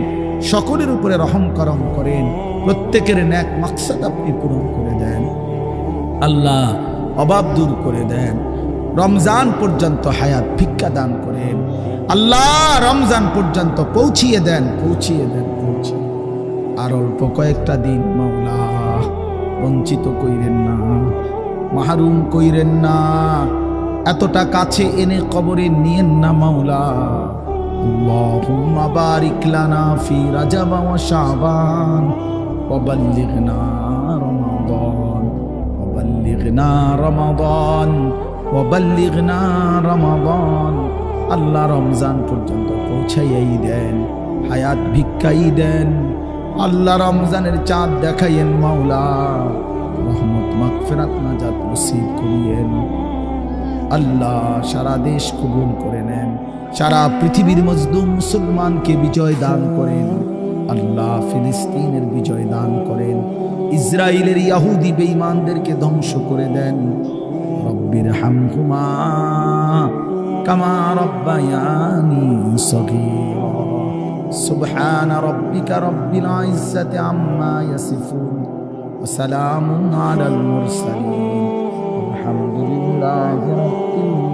সকলের উপরে রহম করম করেন, প্রত্যেকের নেক মাকসাদ আপনি পূরণ করে দেন। আল্লাহ অভাব দূর করে দেন। রমজান পর্যন্ত হায়াত ভিক্ষা দান করেন। আল্লাহ রমজান পর্যন্ত পৌঁছিয়ে দেন, পৌঁছিয়ে দেন, পৌঁছিয়ে। আর অল্প কয়েকটা দিন মাওলা, বঞ্চিত কইরেন না, মাহরুম কইরেন না, এতটা কাছে এনে কবরে নিয়েন না মাওলা। আল্লাহুম্মা বারিক লানা ফি রাজাব ওয়া শাবান ওয়া বাল্লিগনা রমাদান ওয়া বাল্লিগনা রমাদান ওয়া বাল্লিগনা রমাদান। আল্লাহ রমজান পর্যন্ত পৌঁছাইয়াই দেন, হায়াত ভিক্ষাই দেন। আল্লাহ রমজানের চাঁদ দেখাইয়েন মাওলা, রহমত মাগফিরাত নাজাত নসিব করিয়েন। আল্লাহ সারা দেশ কবুল করে নেন, সারা পৃথিবীর মজলুম মুসলমানকে বিজয় দান করেন। আল্লাহ ফিলিস্তিনের বিজয় দান করেন, ইসরায়েলের ইহুদি বেঈমানদেরকে ধ্বংস করে দেন। রব্বির হামহুমা কামা রব্বায়ানি সগীরা। সুবহানা রাব্বিকা রব্বিল ইজ্জাতি আম্মা ইয়াসিফুন ওয়া সালামুন আলাল মুরসালিন। আলহামদুলিল্লাহি রাব্বিল